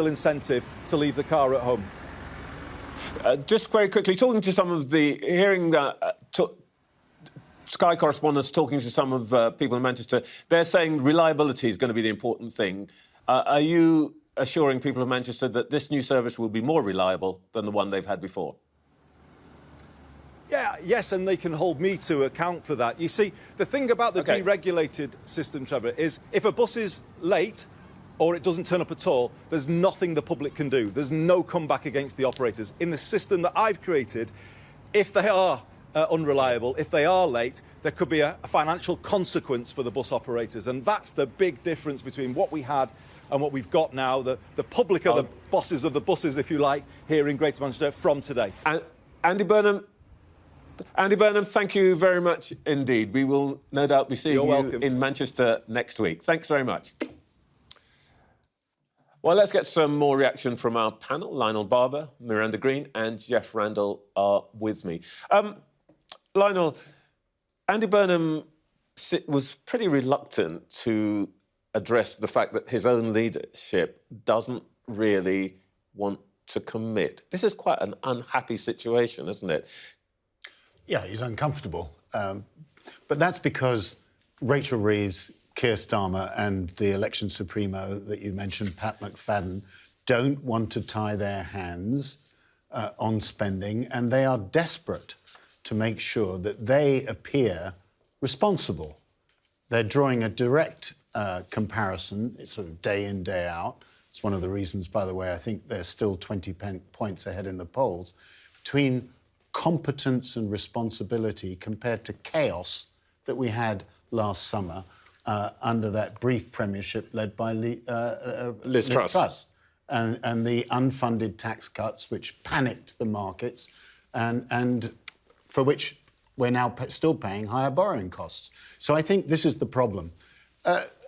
incentive to leave the car at home. Just very quickly, hearing Sky correspondents talking to some of people in Manchester, they're saying reliability is going to be the important thing. Are you assuring people of Manchester that this new service will be more reliable than the one they've had before? Yeah, yes, and they can hold me to account for that. You see, the thing about the deregulated system, Trevor, is if a bus is late or it doesn't turn up at all, there's nothing the public can do. There's no comeback against the operators. In the system that I've created, if they are unreliable, if they are late, there could be a financial consequence for the bus operators. And that's the big difference between what we had and what we've got now. The public are the bosses of the buses, if you like, here in Greater Manchester from today. Andy Burnham, thank you very much indeed. We will no doubt be seeing you in Manchester next week. Thanks very much. Well, let's get some more reaction from our panel. Lionel Barber, Miranda Green and Jeff Randall are with me. Lionel, Andy Burnham was pretty reluctant to address the fact that his own leadership doesn't really want to commit. This is quite an unhappy situation, isn't it? Yeah, he's uncomfortable. But that's because Rachel Reeves, Keir Starmer and the election supremo that you mentioned, Pat McFadden, don't want to tie their hands on spending, and they are desperate to make sure that they appear responsible. They're drawing a direct comparison, it's sort of day in, day out. It's one of the reasons, by the way, I think they're still 20 points ahead in the polls, between competence and responsibility compared to chaos that we had last summer under that brief premiership led by Liz Truss. And the unfunded tax cuts which panicked the markets and for which we're now still paying higher borrowing costs. So I think this is the problem.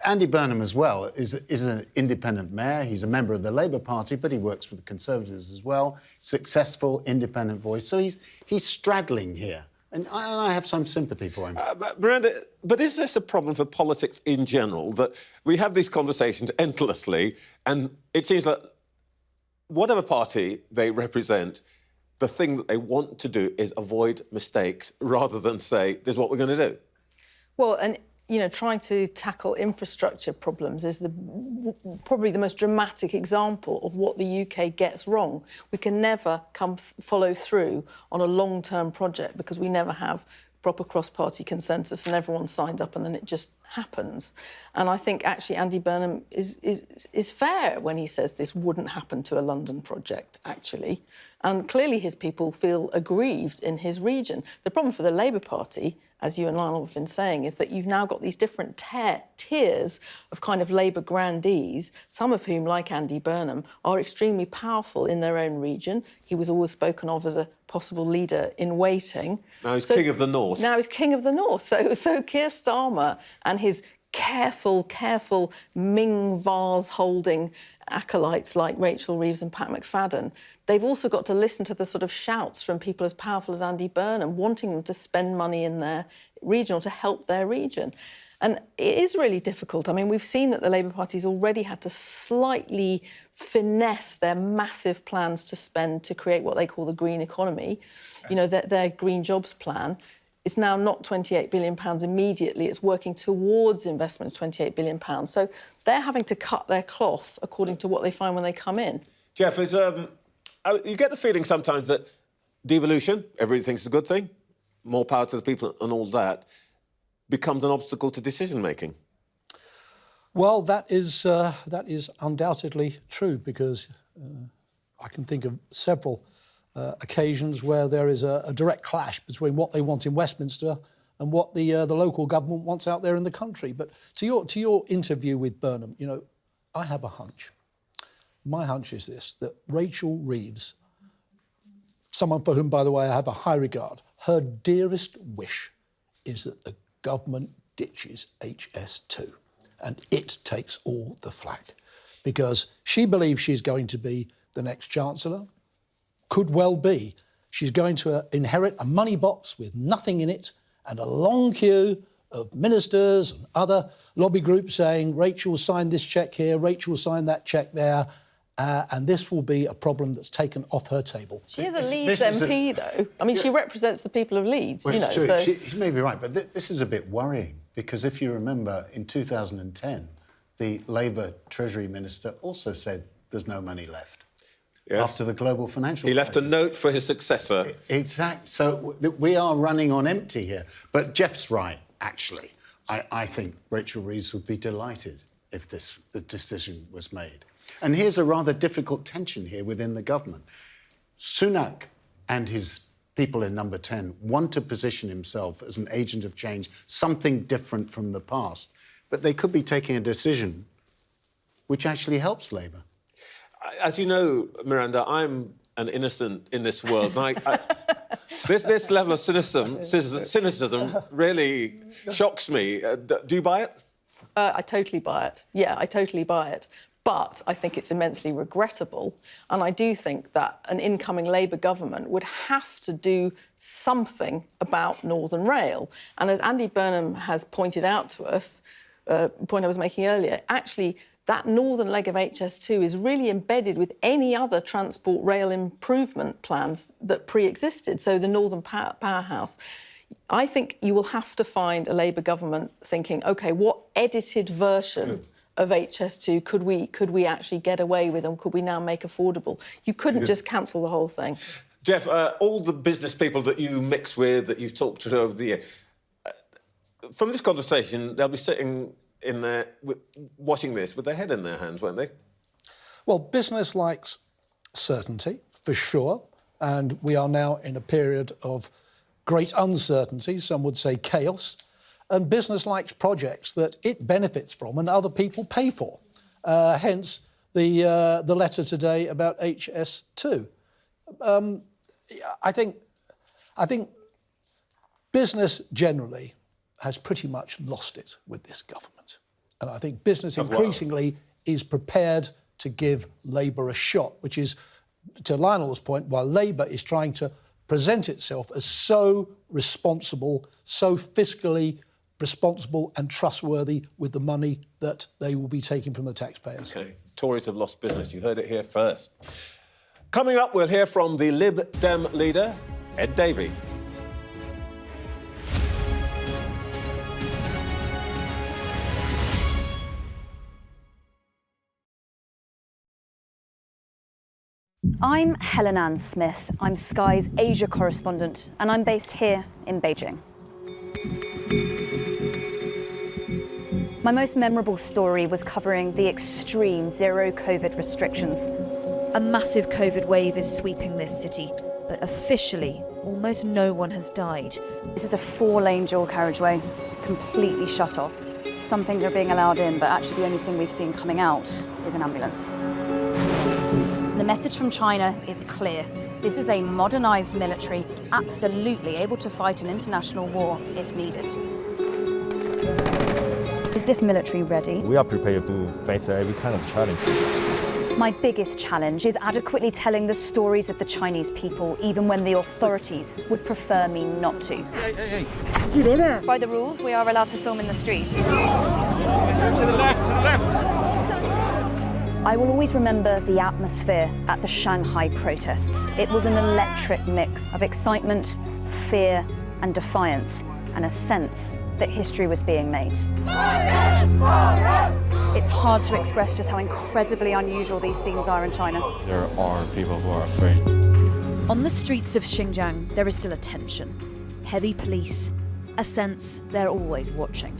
Andy Burnham as well is an independent mayor. He's a member of the Labour Party, but he works with the Conservatives as well. Successful, independent voice. So he's straddling here. And I have some sympathy for him. Miranda, but is this a problem for politics in general, that we have these conversations endlessly, and it seems that whatever party they represent, the thing that they want to do is avoid mistakes rather than say, this is what we're going to do? Well, and, you know, trying to tackle infrastructure problems is probably the most dramatic example of what the UK gets wrong. We can never follow through on a long-term project because we never have proper cross-party consensus and everyone signs up and then it just happens. And I think actually Andy Burnham is fair when he says this wouldn't happen to a London project, actually. And clearly his people feel aggrieved in his region. The problem for the Labour Party as you and Lionel have been saying, is that you've now got these different tiers of kind of Labour grandees, some of whom, like Andy Burnham, are extremely powerful in their own region. He was always spoken of as a possible leader in waiting. Now he's King of the North. Now he's King of the North. So Keir Starmer and his careful Ming vase-holding acolytes like Rachel Reeves and Pat McFadden, they've also got to listen to the sort of shouts from people as powerful as Andy Burnham, wanting them to spend money in their region or to help their region. And it is really difficult. I mean, we've seen that the Labour Party's already had to slightly finesse their massive plans to spend to create what they call the green economy. You know, their green jobs plan. It's now not £28 billion immediately. It's working towards investment of £28 billion. So they're having to cut their cloth according to what they find when they come in. Jeff, you get the feeling sometimes that devolution, everybody thinks it's a good thing, more power to the people and all that, becomes an obstacle to decision-making. Well, that is undoubtedly true, because I can think of several occasions where there is a direct clash between what they want in Westminster and what the local government wants out there in the country. But to your interview with Burnham, you know, I have a hunch. My hunch is this, that Rachel Reeves, someone for whom, by the way, I have a high regard, her dearest wish is that the government ditches HS2 and it takes all the flak, because she believes she's going to be the next Chancellor. Could well be. She's going to inherit a money box with nothing in it and a long queue of ministers and other lobby groups saying, Rachel signed this cheque here, Rachel signed that cheque there, and this will be a problem that's taken off her table. She is a Leeds MP, though. I mean, she represents the people of Leeds, well, you know. True. So... She may be right, but this is a bit worrying, because if you remember, in 2010, the Labour Treasury Minister also said there's no money left. Yes. After the global financial crisis. He left a note for his successor. Exactly. So we are running on empty here. But Jeff's right, actually. I think Rachel Reeves would be delighted if the decision was made. And here's a rather difficult tension here within the government. Sunak and his people in Number 10 want to position himself as an agent of change, something different from the past. But they could be taking a decision which actually helps Labour. As you know, Miranda, I'm an innocent in this world. This level of cynicism really shocks me. Do you buy it? I totally buy it. Yeah, I totally buy it. But I think it's immensely regrettable. And I do think that an incoming Labour government would have to do something about Northern Rail. And as Andy Burnham has pointed out to us, point I was making earlier, actually, that northern leg of HS2 is really embedded with any other transport rail improvement plans that pre-existed, so the Northern Powerhouse. I think you will have to find a Labour government thinking, OK, what edited version of HS2 could we actually get away with, and could we now make affordable? You couldn't just cancel the whole thing. Jeff, all the business people that you mix with, that you've talked to over the year, from this conversation, they'll be sitting in there watching this with their head in their hands, won't they? Well, business likes certainty, for sure, and we are now in a period of great uncertainty, some would say chaos, and business likes projects that it benefits from and other people pay for. Hence the letter today about HS2. I think business generally has pretty much lost it with this government. And I think business increasingly is prepared to give Labour a shot, which is, to Lionel's point, while Labour is trying to present itself as so responsible, so fiscally responsible and trustworthy with the money that they will be taking from the taxpayers. OK, Tories have lost business. You heard it here first. Coming up, we'll hear from the Lib Dem leader, Ed Davey. I'm Helen Ann Smith. I'm Sky's Asia correspondent, and I'm based here in Beijing. My most memorable story was covering the extreme zero COVID restrictions. A massive COVID wave is sweeping this city. but officially, almost no one has died. This is a 4-lane dual carriageway, completely shut off. Some things are being allowed in, but actually the only thing we've seen coming out is an ambulance. The message from China is clear. This is a modernised military, absolutely able to fight an international war if needed. Is this military ready? We are prepared to face every kind of challenge. My biggest challenge is adequately telling the stories of the Chinese people, even when the authorities would prefer me not to. Hey. By the rules, we are allowed to film in the streets. To the left. I will always remember the atmosphere at the Shanghai protests. It was an electric mix of excitement, fear, and defiance, and a sense that history was being made. It's hard to express just how incredibly unusual these scenes are in China. There are people who are afraid. On the streets of Xinjiang, there is still a tension. Heavy police, a sense they're always watching.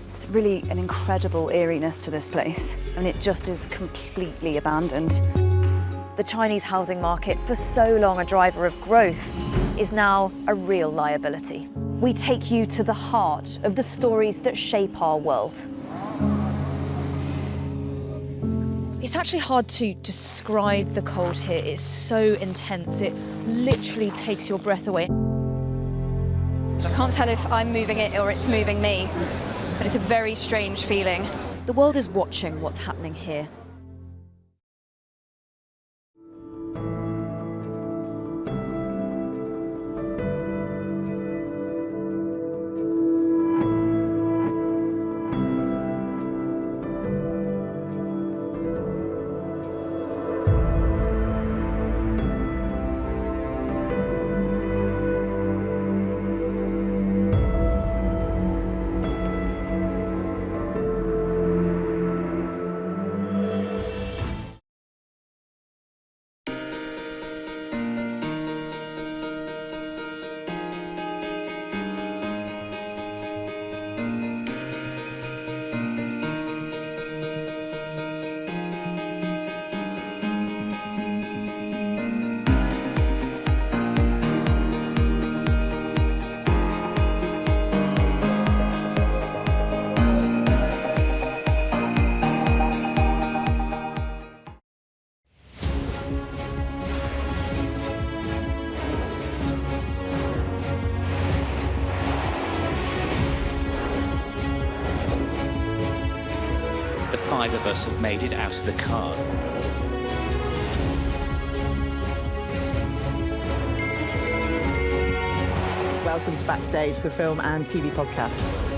It's really an incredible eeriness to this place, and it just is completely abandoned. The Chinese housing market, for so long a driver of growth, is now a real liability. We take you to the heart of the stories that shape our world. It's actually hard to describe the cold here. It's so intense. It literally takes your breath away. I can't tell if I'm moving it or it's moving me, but it's a very strange feeling. The world is watching what's happening here. The 5 of us have made it out of the car. Welcome to Backstage, the film and TV podcast.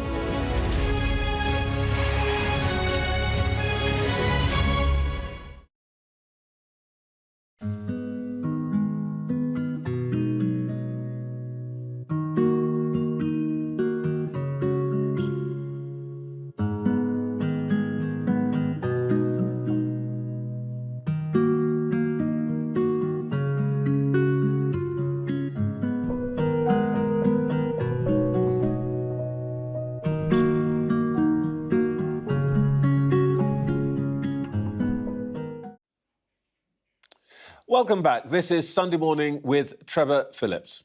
Welcome back. This is Sunday Morning with Trevor Phillips.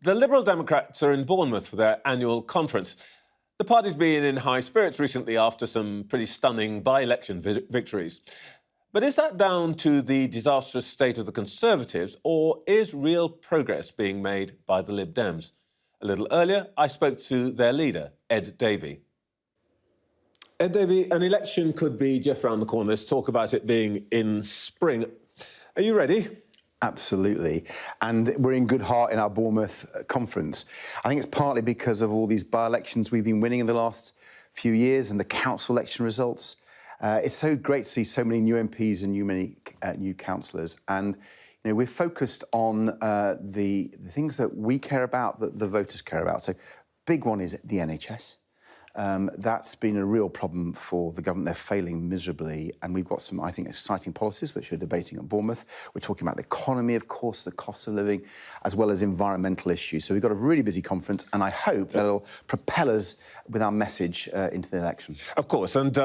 The Liberal Democrats are in Bournemouth for their annual conference. The party's been in high spirits recently after some pretty stunning by-election victories. But is that down to the disastrous state of the Conservatives, or is real progress being made by the Lib Dems? A little earlier, I spoke to their leader, Ed Davey. Ed Davey, an election could be just around the corner. Let's talk about it being in spring. Are you ready? Absolutely. And we're in good heart in our Bournemouth conference. I think it's partly because of all these by-elections we've been winning in the last few years and the council election results. It's so great to see so many new MPs and new councillors. And we're focused on the things that we care about, that the voters care about. So big one is the NHS. That's been a real problem for the government. They're failing miserably, and we've got some, I think, exciting policies which we're debating at Bournemouth. We're talking about the economy, of course, the cost of living, as well as environmental issues. So we've got a really busy conference, and I hope that'll propel us with our message into the election. Of course, and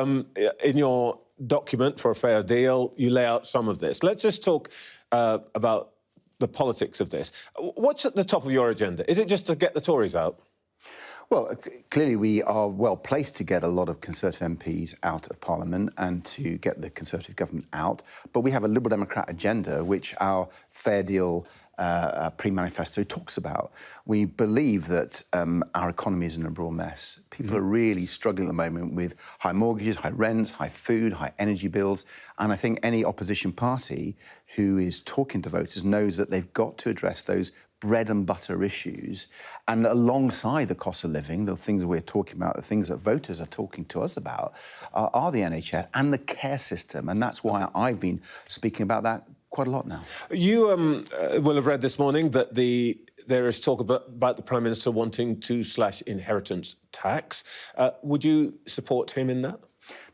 in your document for a fair deal, you lay out some of this. Let's just talk about the politics of this. What's at the top of your agenda? Is it just to get the Tories out? Well, clearly we are well placed to get a lot of Conservative MPs out of Parliament and to get the Conservative government out. But we have a Liberal Democrat agenda, which our Fair Deal pre-manifesto talks about. We believe that our economy is in a real mess. People are really struggling at the moment with high mortgages, high rents, high food, high energy bills. And I think any opposition party who is talking to voters knows that they've got to address those bread and butter issues, and alongside the cost of living, the things we're talking about, the things that voters are talking to us about, are the NHS and the care system, and that's why I've been speaking about that quite a lot now. You will have read this morning that there is talk about the Prime Minister wanting to slash inheritance tax. Would you support him in that?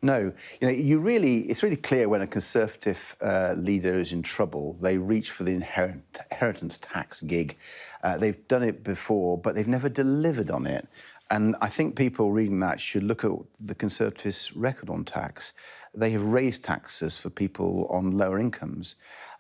No. You know, it's really clear when a Conservative leader is in trouble, they reach for the inheritance tax gig. They've done it before, but they've never delivered on it. And I think people reading that should look at the Conservatives' record on tax. They have raised taxes for people on lower incomes.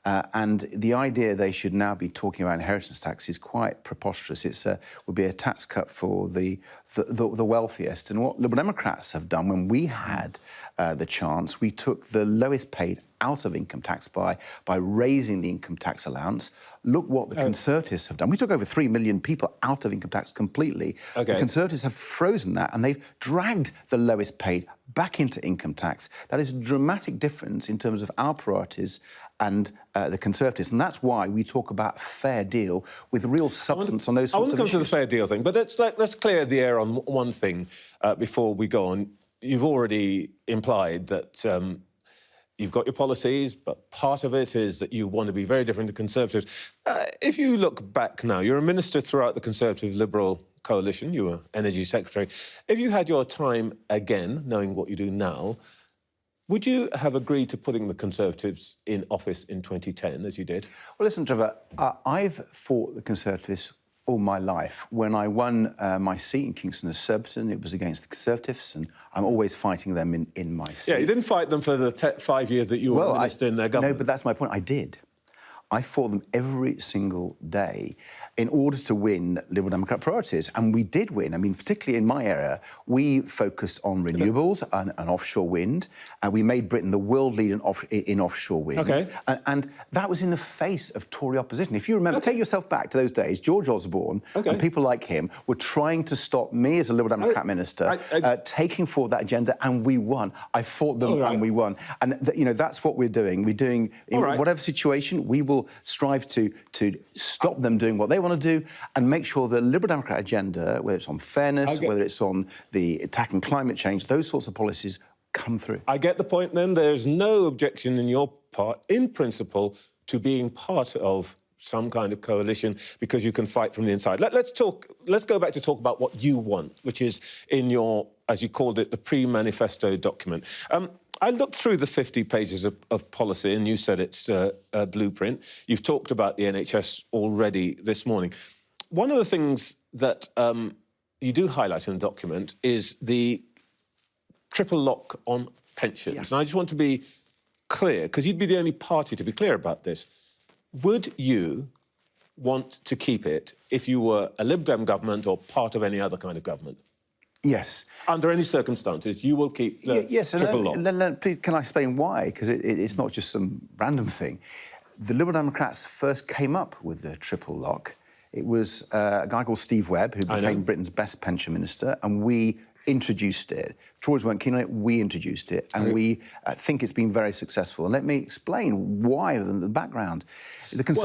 And the idea they should now be talking about inheritance tax is quite preposterous. It would be a tax cut for the wealthiest. And what Liberal Democrats have done when we had the chance, we took the lowest paid out of income tax by raising the income tax allowance. Look what the Conservatives have done. We took over 3 million people out of income tax completely. Okay. The Conservatives have frozen that, and they've dragged the lowest paid back into income tax. That is a dramatic difference in terms of our priorities and the Conservatives, and that's why we talk about fair deal with real substance on those sorts of issues. I want to come to the fair deal thing, but let's clear the air on one thing before we go on. You've already implied that you've got your policies, but part of it is that you want to be very different to Conservatives. If you look back now, you're a minister throughout the Conservative-Liberal coalition, you were Energy Secretary. If you had your time again, knowing what you do now, would you have agreed to putting the Conservatives in office in 2010, as you did? Well, listen, Trevor, I've fought the Conservatives all my life. When I won my seat in Kingston as Surbiton, it was against the Conservatives, and I'm always fighting them in my seat. Yeah, you didn't fight them for the 5 years that you were minister in their government. No, but that's my point. I did. I fought them every single day in order to win Liberal Democrat priorities. And we did win. I mean, particularly in my area, we focused on renewables and offshore wind. And we made Britain the world leader in offshore wind. Okay. And that was in the face of Tory opposition. If you remember, take yourself back to those days, George Osborne and people like him were trying to stop me as a Liberal Democrat minister taking forward that agenda, and we won. I fought them and we won. And, you know, that's what we're doing. We're doing, in whatever situation, we will strive to stop them doing what they want to do and make sure the Liberal Democrat agenda, whether it's on fairness, whether it's on the attacking climate change, those sorts of policies come through. I get the point then. There's no objection in your part, in principle, to being part of some kind of coalition because you can fight from the inside. Let's go back to talk about what you want, which is in your, as you called it, the pre-manifesto document. I looked through the 50 pages of policy, and you said it's a blueprint. You've talked about the NHS already this morning. One of the things that you do highlight in the document is the triple lock on pensions. Yeah. And I just want to be clear, because you'd be the only party to be clear about this. Would you want to keep it if you were a Lib Dem government or part of any other kind of government? Yes. Under any circumstances, you will keep the triple lock. Please, can I explain why? Because it's not just some random thing. The Liberal Democrats first came up with the triple lock. It was a guy called Steve Webb, who became Britain's best pension minister, and we introduced it. Tories weren't keen on it, we introduced it, and we think it's been very successful. And let me explain why, the background. Because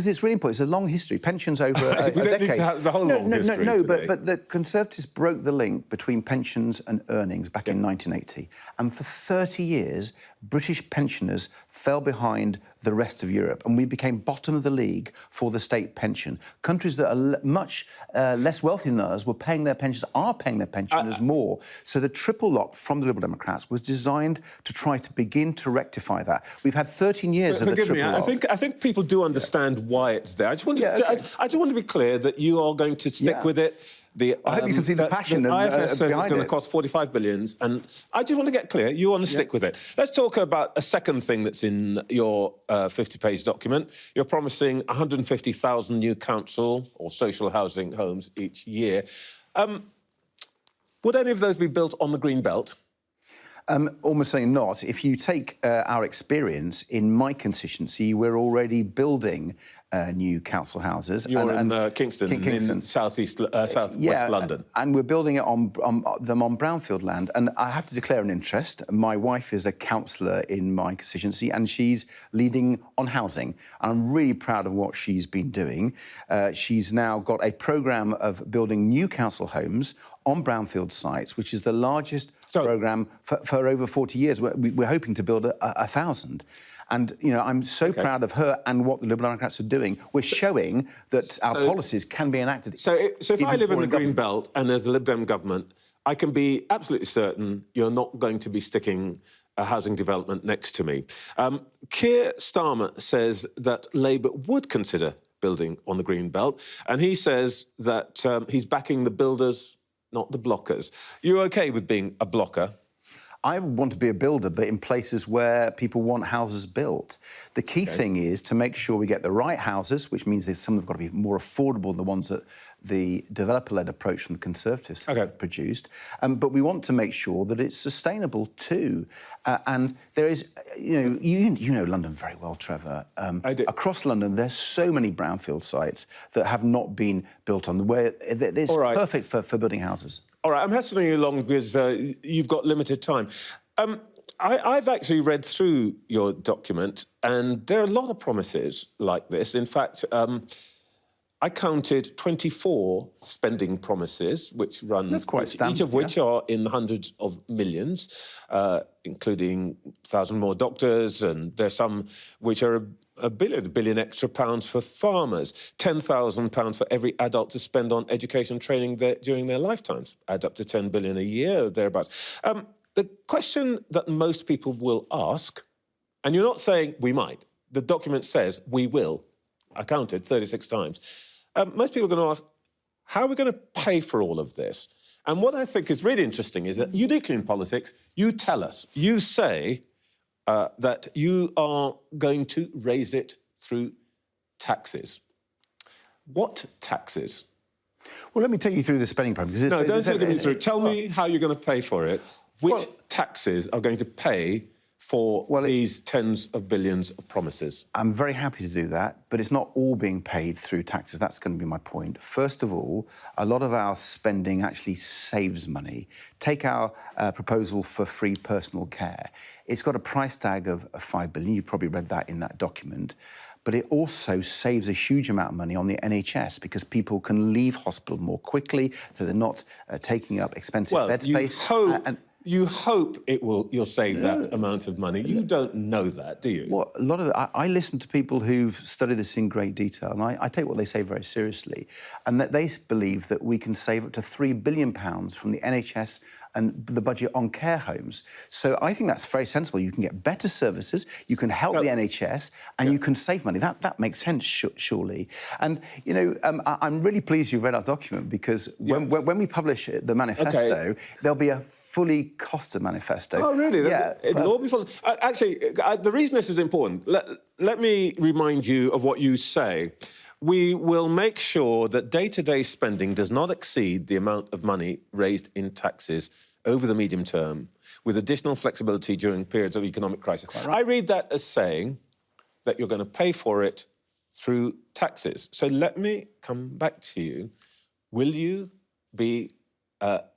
it's really important. It's a long history. Pensions over a decade. We don't need to have the whole long history today. But the Conservatives broke the link between pensions and earnings back in 1980. And for 30 years, British pensioners fell behind the rest of Europe, and we became bottom of the league for the state pension. Countries that are much less wealthy than us are paying their pensioners more. So the triple lock from the Liberal Democrats was designed to try to begin to rectify that. We've had 13 years of the triple lock. I think people do understand why it's there. I just want to be clear that you are going to stick with it. I hope you can see the passion the IFS says behind it's going it. to cost 45 billion, and I just want to get clear, you want to stick with it. Let's talk about a second thing that's in your 50-page document. You're promising 150,000 new council or social housing homes each year. Would any of those be built on the Green Belt? Almost certainly not. If you take our experience in my constituency, we're already building new council houses. You're in Kingston, in southwest London. And we're building it on brownfield land. And I have to declare an interest. My wife is a councillor in my constituency, and she's leading on housing. And I'm really proud of what she's been doing. She's now got a programme of building new council homes on brownfield sites, which is the largest programme for over 40 years. We're hoping to build 1,000. And, you know, I'm so proud of her and what the Liberal Democrats are doing. We're showing that our policies can be enacted. So if I live in the Green Belt and there's a Lib Dem government, I can be absolutely certain you're not going to be sticking a housing development next to me. Keir Starmer says that Labour would consider building on the Green Belt, and he says that he's backing the builders, not the blockers. You OK with being a blocker? I want to be a builder, but in places where people want houses built. The key thing is to make sure we get the right houses, which means that some have got to be more affordable than the ones that the developer-led approach from the Conservatives produced. But we want to make sure that it's sustainable too. And there is, you know London very well, Trevor. I do. Across London, there's so many brownfield sites that have not been built on, where it's perfect for building houses. All right, I'm hastening you along because you've got limited time. I've actually read through your document, and there are a lot of promises like this. In fact, I counted 24 spending promises, which run... That's quite standard, each of which are in the hundreds of millions, including 1,000 more doctors, and there's some which are a billion extra pounds for farmers, £10,000 for every adult to spend on education and training during their lifetimes, add up to 10 billion a year, or thereabouts. The question that most people will ask, and you're not saying we might, the document says we will, I counted 36 times. Most people are going to ask, how are we going to pay for all of this? And what I think is really interesting is that, uniquely in politics, you tell us, you say that you are going to raise it through taxes. What taxes? Well, let me take you through the spending program. No, don't take me through. Tell me how you're going to pay for it. Which taxes are going to pay for these tens of billions of promises? I'm very happy to do that, but it's not all being paid through taxes. That's going to be my point. First of all, a lot of our spending actually saves money. Take our proposal for free personal care. It's got a price tag of 5 billion. You probably read that in that document. But it also saves a huge amount of money on the NHS because people can leave hospital more quickly, so they're not taking up expensive bed space. You hope you'll save that amount of money. You don't know that, do you? Well, a lot of it, I listen to people who've studied this in great detail, and I take what they say very seriously, and that they believe that we can save up to £3 billion from the NHS and the budget on care homes. So I think that's very sensible. You can get better services, you can help the NHS, and you can save money. That makes sense, surely. And, you know, I'm really pleased you've read our document, because when we publish the manifesto, there'll be a fully costed manifesto. Oh, really? Yeah. It'll all be full. Actually, the reason this is important, let me remind you of what you say. We will make sure that day-to-day spending does not exceed the amount of money raised in taxes over the medium term, with additional flexibility during periods of economic crisis. I read that as saying that you're going to pay for it through taxes. So let me come back to you. Will you be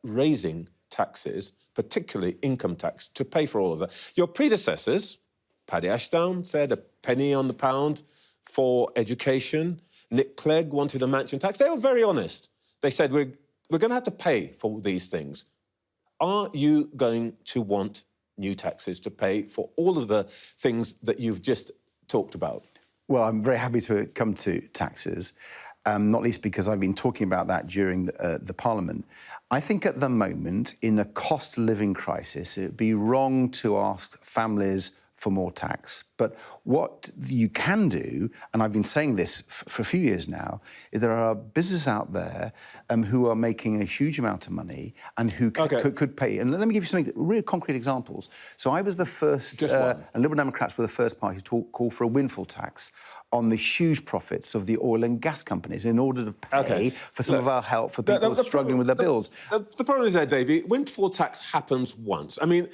raising taxes, particularly income tax, to pay for all of that? Your predecessors, Paddy Ashdown, said a penny on the pound for education. Nick Clegg wanted a mansion tax. They were very honest. They said, we're going to have to pay for these things. Are you going to want new taxes to pay for all of the things that you've just talked about? Well, I'm very happy to come to taxes, not least because I've been talking about that during the Parliament. I think at the moment, in a cost-of-living crisis, it would be wrong to ask families for more tax. But what you can do, and I've been saying this for a few years now, is there are businesses out there who are making a huge amount of money and who could pay. And let me give you some real concrete examples. So I was the first, and Liberal Democrats were the first party to call for a windfall tax on the huge profits of the oil and gas companies in order to pay for some of our help for people struggling with their bills. The problem is there, Davey, windfall tax happens once. I mean,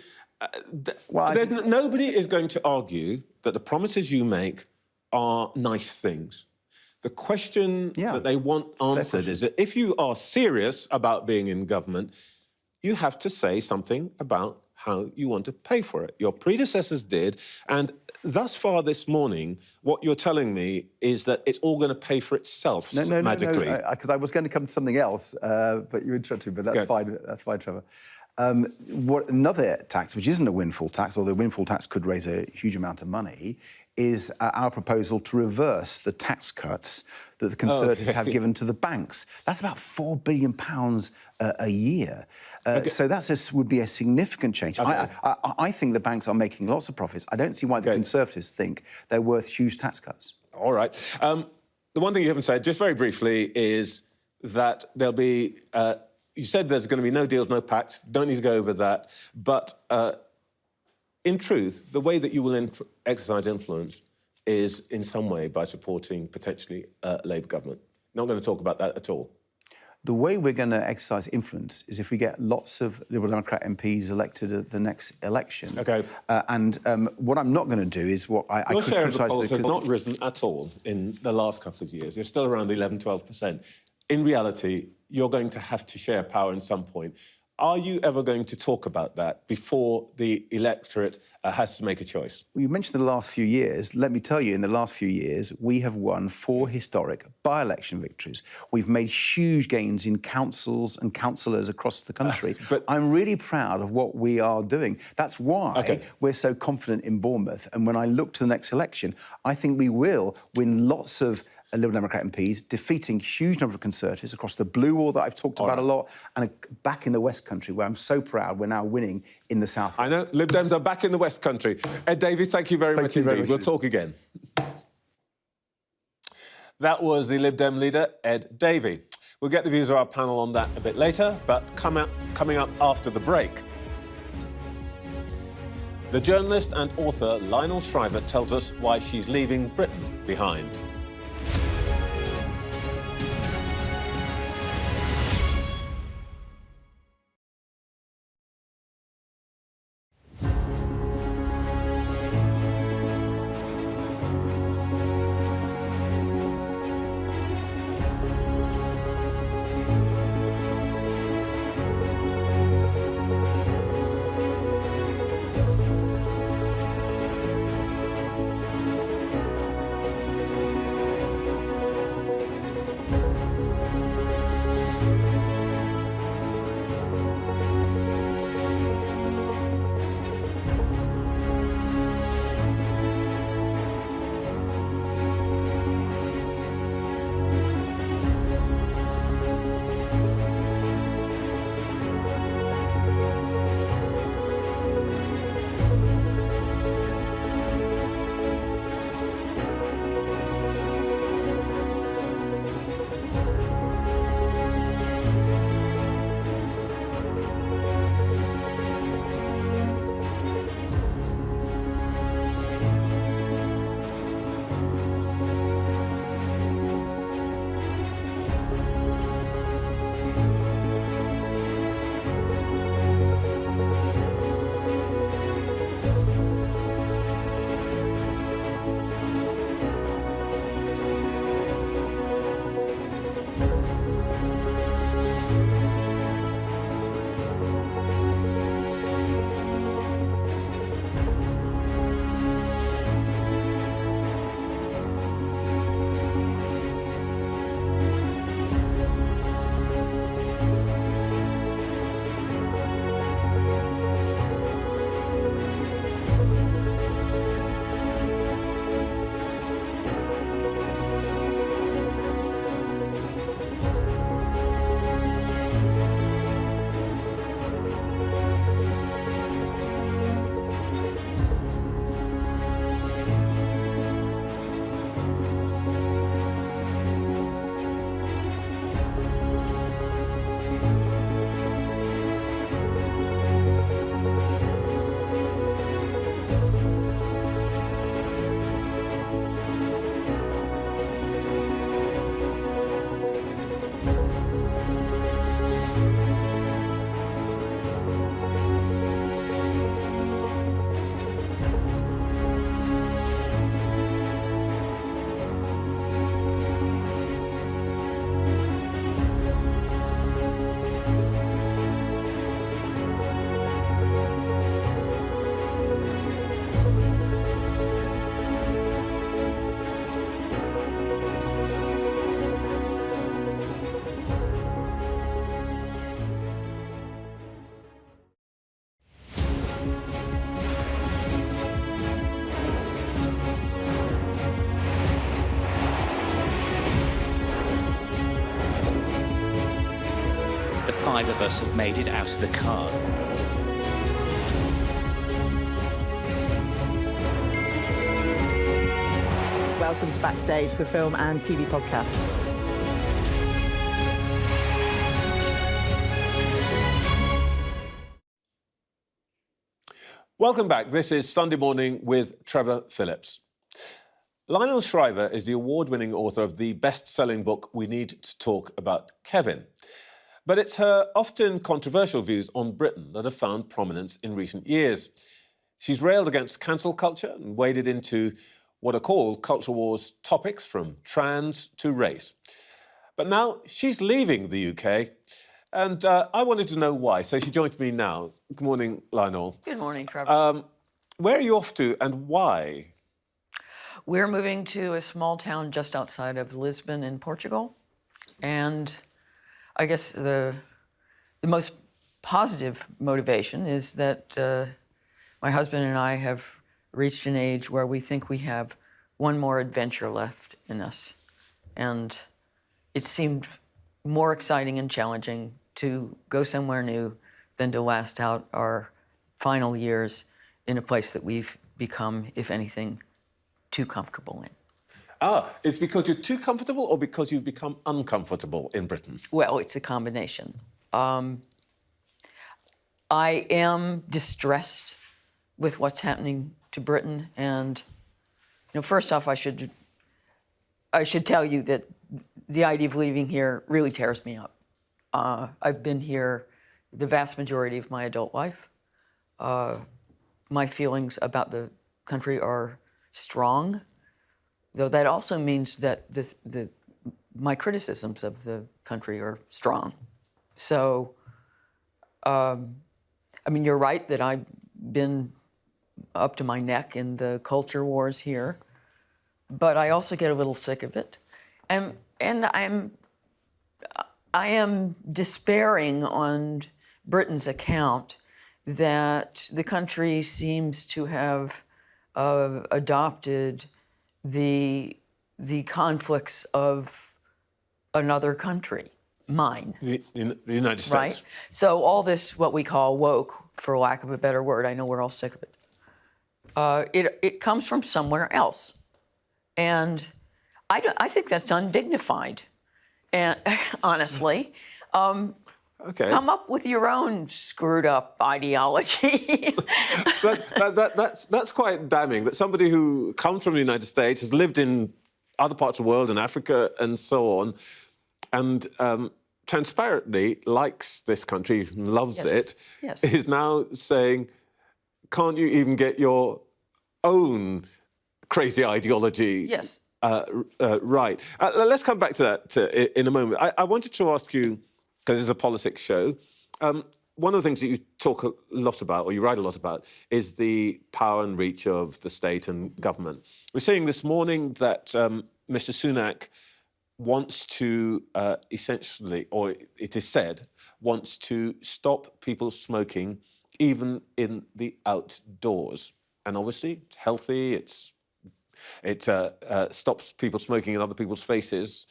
nobody is going to argue that the promises you make are nice things. The question that they want answered is that if you are serious about being in government, you have to say something about how you want to pay for it. Your predecessors did, and thus far this morning, what you're telling me is that it's all going to pay for itself magically. No, because I was going to come to something else, but you interrupted me, but that's fine. That's fine, Trevor. Another tax, which isn't a windfall tax, although a windfall tax could raise a huge amount of money, is our proposal to reverse the tax cuts that the Conservatives have given to the banks. That's about £4 billion a year. So that would be a significant change. I think the banks are making lots of profits. I don't see why the Conservatives think they're worth huge tax cuts. All right. The one thing you haven't said, just very briefly, is that there'll be... you said there's going to be no deals, no pacts. Don't need to go over that. But in truth, the way that you will exercise influence is in some way by supporting potentially a Labour government. Not going to talk about that at all. The way we're going to exercise influence is if we get lots of Liberal Democrat MPs elected at the next election. And what I'm not going to do is what I Your could share of the criticise... polls has not risen at all in the last couple of years. You're still around the 11-12%. In reality, you're going to have to share power at some point. Are you ever going to talk about that before the electorate has to make a choice? Well, you mentioned the last few years. Let me tell you, in the last few years, we have won 4 historic by-election victories. We've made huge gains in councils and councillors across the country. But I'm really proud of what we are doing. That's why we're so confident in Bournemouth. And when I look to the next election, I think we will win lots of Liberal Democrat MPs, defeating huge number of Conservatives across the blue wall that I've talked about a lot, and back in the West Country, where I'm so proud we're now winning in the South. I know, Lib Dems are back in the West Country. Ed Davey, thank you very much indeed. We'll talk again. That was the Lib Dem leader, Ed Davey. We'll get the views of our panel on that a bit later, but coming up after the break. The journalist and author Lionel Shriver tells us why she's leaving Britain behind. 5 of us have made it out of the car. Welcome to Backstage, the film and TV podcast. Welcome back. This is Sunday Morning with Trevor Phillips. Lionel Shriver is the award-winning author of the best-selling book We Need to Talk About Kevin. But it's her often controversial views on Britain that have found prominence in recent years. She's railed against cancel culture and waded into what are called culture wars topics from trans to race. But now she's leaving the UK, and I wanted to know why. So she joins me now. Good morning, Lionel. Good morning, Trevor. Where are you off to and why? We're moving to a small town just outside of Lisbon in Portugal. And I guess the most positive motivation is that my husband and I have reached an age where we think we have one more adventure left in us. And it seemed more exciting and challenging to go somewhere new than to last out our final years in a place that we've become, if anything, too comfortable in. It's because you're too comfortable or because you've become uncomfortable in Britain? Well, it's a combination. I am distressed with what's happening to Britain, and first off, I should tell you that the idea of leaving here really tears me up. I've been here the vast majority of my adult life. My feelings about the country are strong, though that also means that my criticisms of the country are strong. So, you're right that I've been up to my neck in the culture wars here, but I also get a little sick of it. And I am despairing on Britain's account that the country seems to have adopted the conflicts of another country, mine. The United States. Right? So all this, what we call woke, for lack of a better word, I know we're all sick of it, it comes from somewhere else. And I think that's undignified, and honestly. Okay. Come up with your own screwed up ideology. That's quite damning, that somebody who comes from the United States, has lived in other parts of the world, in Africa and so on, and transparently likes this country, loves it, is now saying, can't you even get your own crazy ideology right? Let's come back to that in a moment. I wanted to ask you, because it's a politics show, one of the things that you talk a lot about, or you write a lot about, is the power and reach of the state and government. We're saying this morning that Mr. Sunak wants to essentially, or it is said, wants to stop people smoking even in the outdoors. And obviously, it's healthy, it stops people smoking in other people's faces.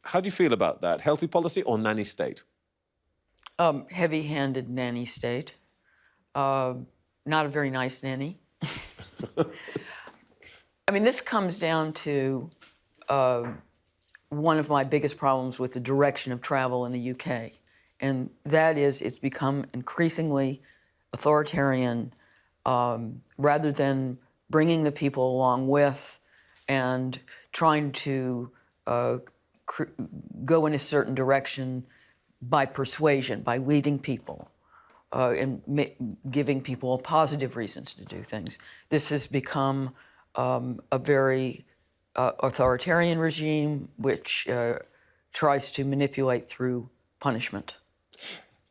How do you feel about that? Healthy policy or nanny state? Heavy-handed nanny state. Not a very nice nanny. This comes down to one of my biggest problems with the direction of travel in the UK. And that is, it's become increasingly authoritarian, rather than bringing the people along with and trying to go in a certain direction by persuasion, by leading people, and giving people positive reasons to do things. This has become a very authoritarian regime which tries to manipulate through punishment.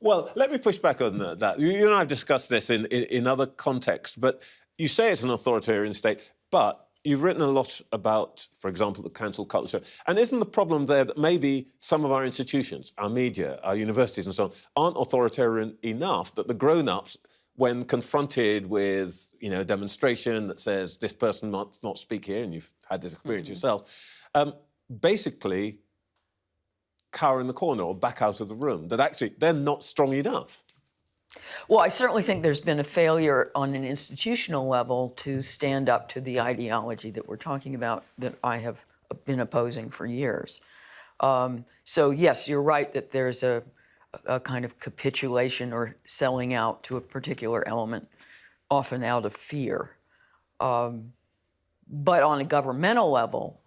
Well, let me push back on that. You and I have discussed this in other contexts, but you say it's an authoritarian state, but you've written a lot about, for example, the cancel culture. And isn't the problem there that maybe some of our institutions, our media, our universities and so on, aren't authoritarian enough that the grown-ups, when confronted with, a demonstration that says this person must not speak here, and you've had this experience yourself, basically cower in the corner or back out of the room, that actually they're not strong enough? Well, I certainly think there's been a failure on an institutional level to stand up to the ideology that we're talking about that I have been opposing for years. So yes, you're right that there's a kind of capitulation or selling out to a particular element, often out of fear. But on a governmental level,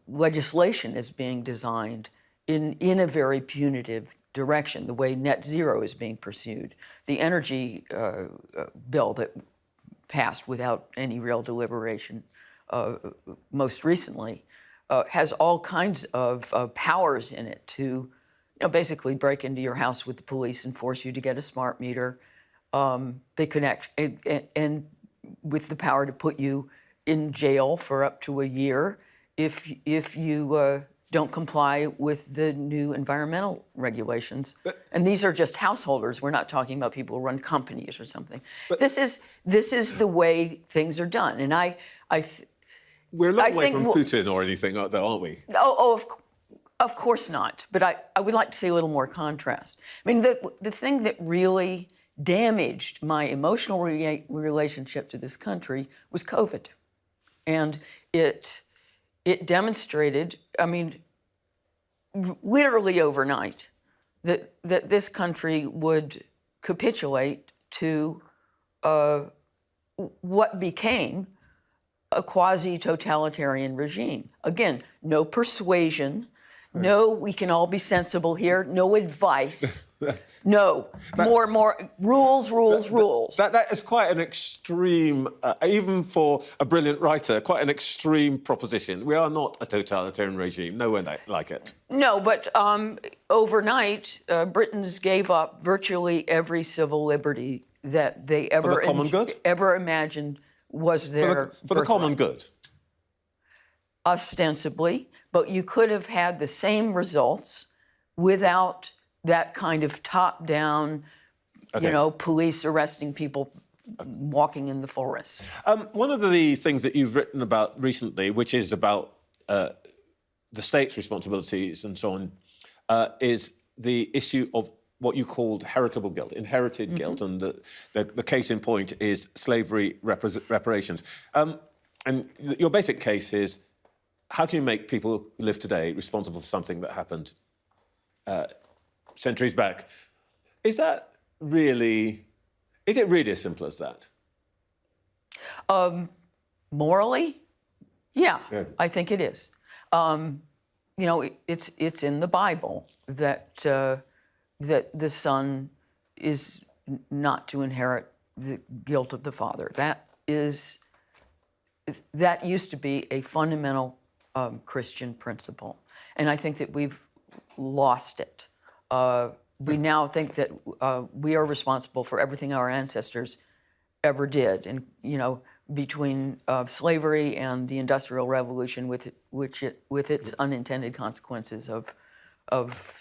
legislation is being designed in a very punitive direction, the way net zero is being pursued. The energy bill that passed without any real deliberation most recently has all kinds of powers in it to basically break into your house with the police and force you to get a smart meter. They connect and with the power to put you in jail for up to a year if you don't comply with the new environmental regulations. And these are just householders. We're not talking about people who run companies or something. This is the way things are done. And we're a long way from Putin or anything, though, aren't we? Of course not. But I would like to see a little more contrast. I mean, the thing that really damaged my emotional relationship to this country was COVID. And it demonstrated, I mean, literally overnight, that this country would capitulate to what became a quasi-totalitarian regime. Again, no persuasion, no, we can all be sensible here, no advice, no, more rules. That is quite an extreme, even for a brilliant writer, quite an extreme proposition. We are not a totalitarian regime, nowhere like it. No, but overnight, Britons gave up virtually every civil liberty that they ever, for the common good? Ever imagined was their for the common good. Ostensibly, but you could have had the same results without that kind of top-down, police arresting people walking in the forest. One of the things that you've written about recently, which is about the state's responsibilities and so on, is the issue of what you called heritable guilt, inherited guilt, and the case in point is slavery reparations. And your basic case is, how can you make people who live today responsible for something that happened centuries back? Is it really as simple as that? Morally, yeah, I think it is. It's in the Bible that the son is not to inherit the guilt of the father. That used to be a fundamental Christian principle, and I think that we've lost it. We now think that we are responsible for everything our ancestors ever did, and between slavery and the Industrial Revolution, with its unintended consequences of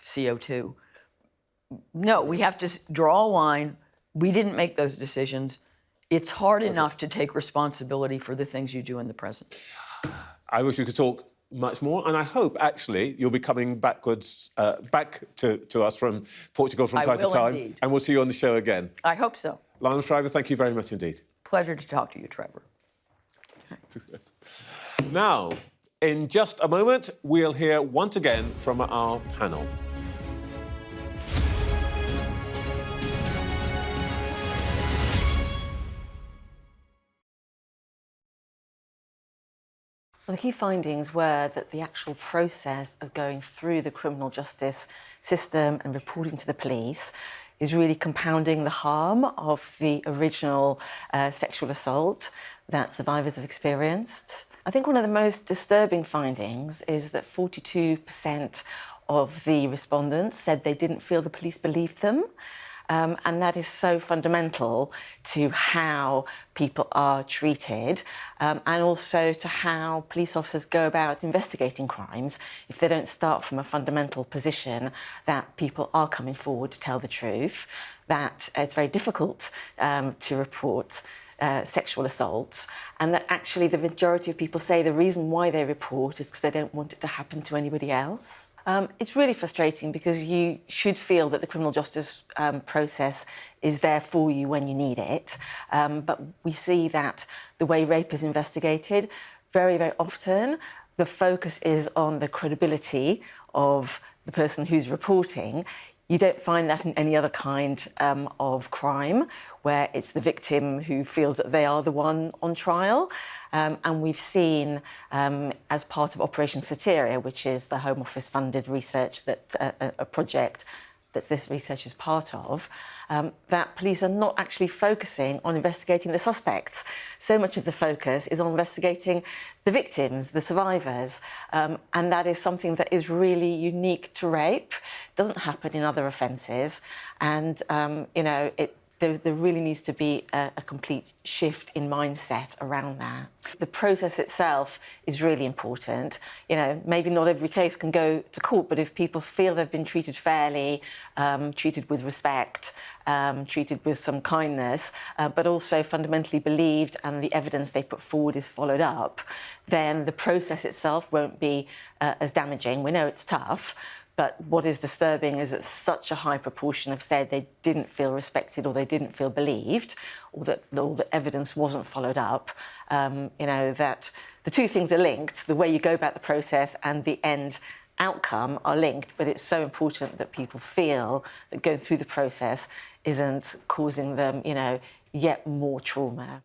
CO2. No, we have to draw a line. We didn't make those decisions. It's hard enough to take responsibility for the things you do in the present. I wish we could talk much more, and I hope, actually, you'll be coming back to us from Portugal from time to time. Indeed. And we'll see you on the show again. I hope so. Lionel Shriver, thank you very much indeed. Pleasure to talk to you, Trevor. Now, in just a moment, we'll hear once again from our panel. Well, the key findings were that the actual process of going through the criminal justice system and reporting to the police is really compounding the harm of the original sexual assault that survivors have experienced. I think one of the most disturbing findings is that 42% of the respondents said they didn't feel the police believed them. And that is so fundamental to how people are treated and also to how police officers go about investigating crimes if they don't start from a fundamental position that people are coming forward to tell the truth, that it's very difficult to report sexual assaults, and that actually the majority of people say the reason why they report is because they don't want it to happen to anybody else. It's really frustrating because you should feel that the criminal justice process is there for you when you need it, but we see that the way rape is investigated, very, very often the focus is on the credibility of the person who's reporting. You don't find that in any other kind of crime, where it's the victim who feels that they are the one on trial. And we've seen, as part of Operation Soteria, which is the Home Office-funded research that a project that this research is part of, that police are not actually focusing on investigating the suspects. So much of the focus is on investigating the victims, the survivors, and that is something that is really unique to rape. It doesn't happen in other offences, and you know, there really needs to be a complete shift in mindset around that. The process itself is really important. You know, maybe not every case can go to court, but if people feel they've been treated fairly, treated with respect, treated with some kindness, but also fundamentally believed and the evidence they put forward is followed up, then the process itself won't be as damaging. We know it's tough, but what is disturbing is that such a high proportion have said they didn't feel respected or they didn't feel believed, or that all the evidence wasn't followed up. You know, that the two things are linked. The way you go about the process and the end outcome are linked, but it's so important that people feel that going through the process isn't causing them, you know, yet more trauma.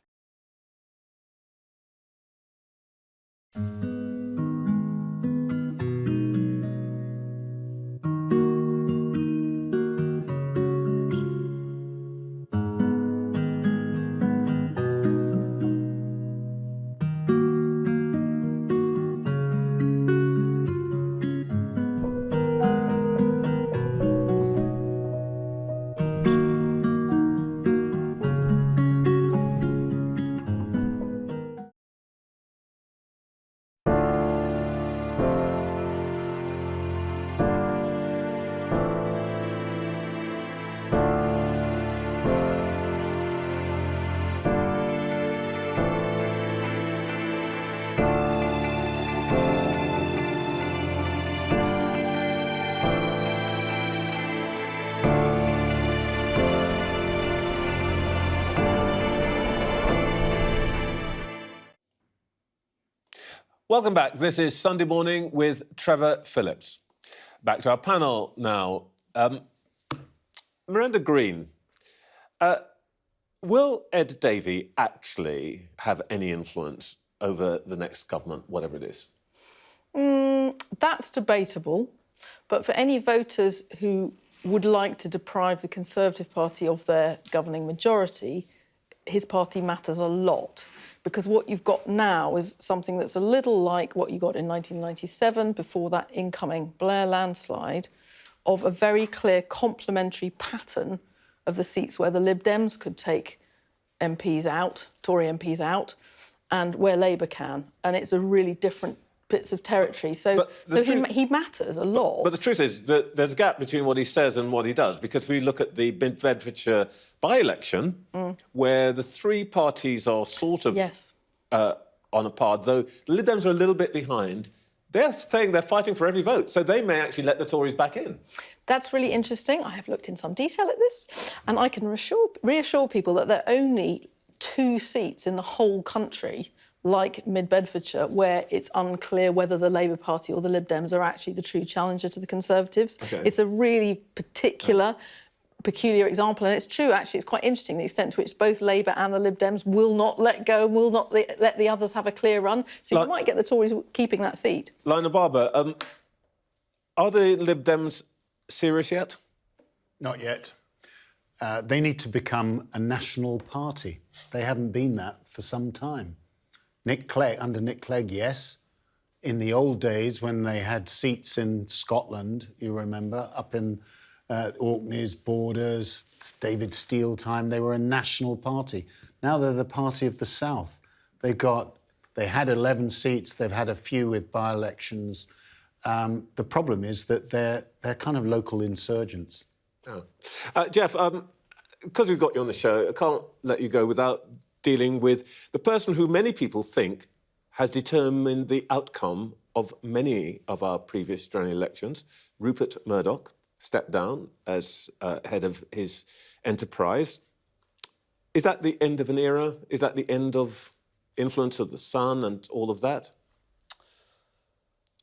Welcome back. This is Sunday Morning with Trevor Phillips. Back to our panel now. Miranda Green, will Ed Davey actually have any influence over the next government, whatever it is? That's debatable, but for any voters who would like to deprive the Conservative Party of their governing majority, his party matters a lot, because what you've got now is something that's a little like what you got in 1997, before that incoming Blair landslide, of a very clear complementary pattern of the seats where the Lib Dems could take MPs out, Tory MPs out, and where Labour can. And it's a really different bits of territory. So he matters a lot. But the truth is that there's a gap between what he says and what he does, because if we look at the Bedfordshire by-election, where the three parties are sort of on a par, though the Lib Dems are a little bit behind, they're saying they're fighting for every vote, so they may actually let the Tories back in. That's really interesting. I have looked in some detail at this, and I can reassure people that there are only 2 seats in the whole country, like Mid-Bedfordshire, where it's unclear whether the Labour Party or the Lib Dems are actually the true challenger to the Conservatives. Okay. It's a really peculiar example, and it's true, actually. It's quite interesting, the extent to which both Labour and the Lib Dems will not let go and will not let the others have a clear run. So you might get the Tories keeping that seat. Lionel Barber, are the Lib Dems serious yet? Not yet. They need to become a national party. They haven't been that for some time. Under Nick Clegg, yes. In the old days, when they had seats in Scotland, you remember, up in Orkneys, Borders, David Steele time, they were a national party. Now they're the party of the South. They had 11 seats, they've had a few with by-elections. The problem is that they're kind of local insurgents. Oh. Jeff, because we've got you on the show, I can't let you go without dealing with the person who many people think has determined the outcome of many of our previous general elections. Rupert Murdoch stepped down as head of his enterprise. Is that the end of an era? Is that the end of influence of the Sun and all of that?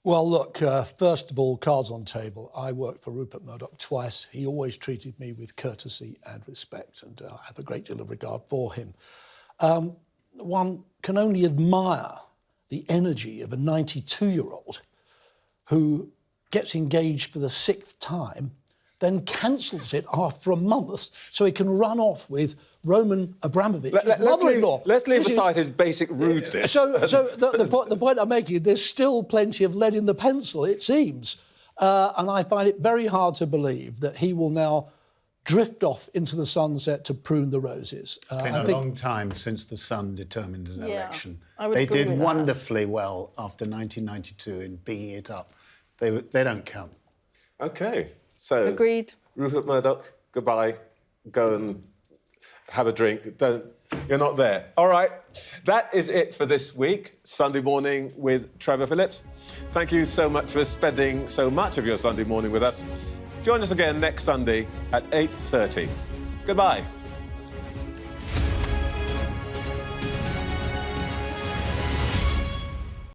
Well, look, first of all, cards on table. I worked for Rupert Murdoch twice. He always treated me with courtesy and respect, and I have a great deal of regard for him. One can only admire the energy of a 92-year-old who gets engaged for the 6th time, then cancels it after a month so he can run off with Roman Abramovich, his mother-in-law. Let's leave aside his basic rudeness. So the point I'm making, there's still plenty of lead in the pencil, it seems. And I find it very hard to believe that he will now drift off into the sunset to prune the roses. It's been a long time since the Sun determined an election. I would they agree did with that. wonderfully well after 1992 in bigging it up. They don't count. OK, so... Agreed. Rupert Murdoch, goodbye. Go and have a drink. You're not there. All right, that is it for this week, Sunday Morning with Trevor Phillips. Thank you so much for spending so much of your Sunday morning with us. Join us again next Sunday at 8:30. Goodbye.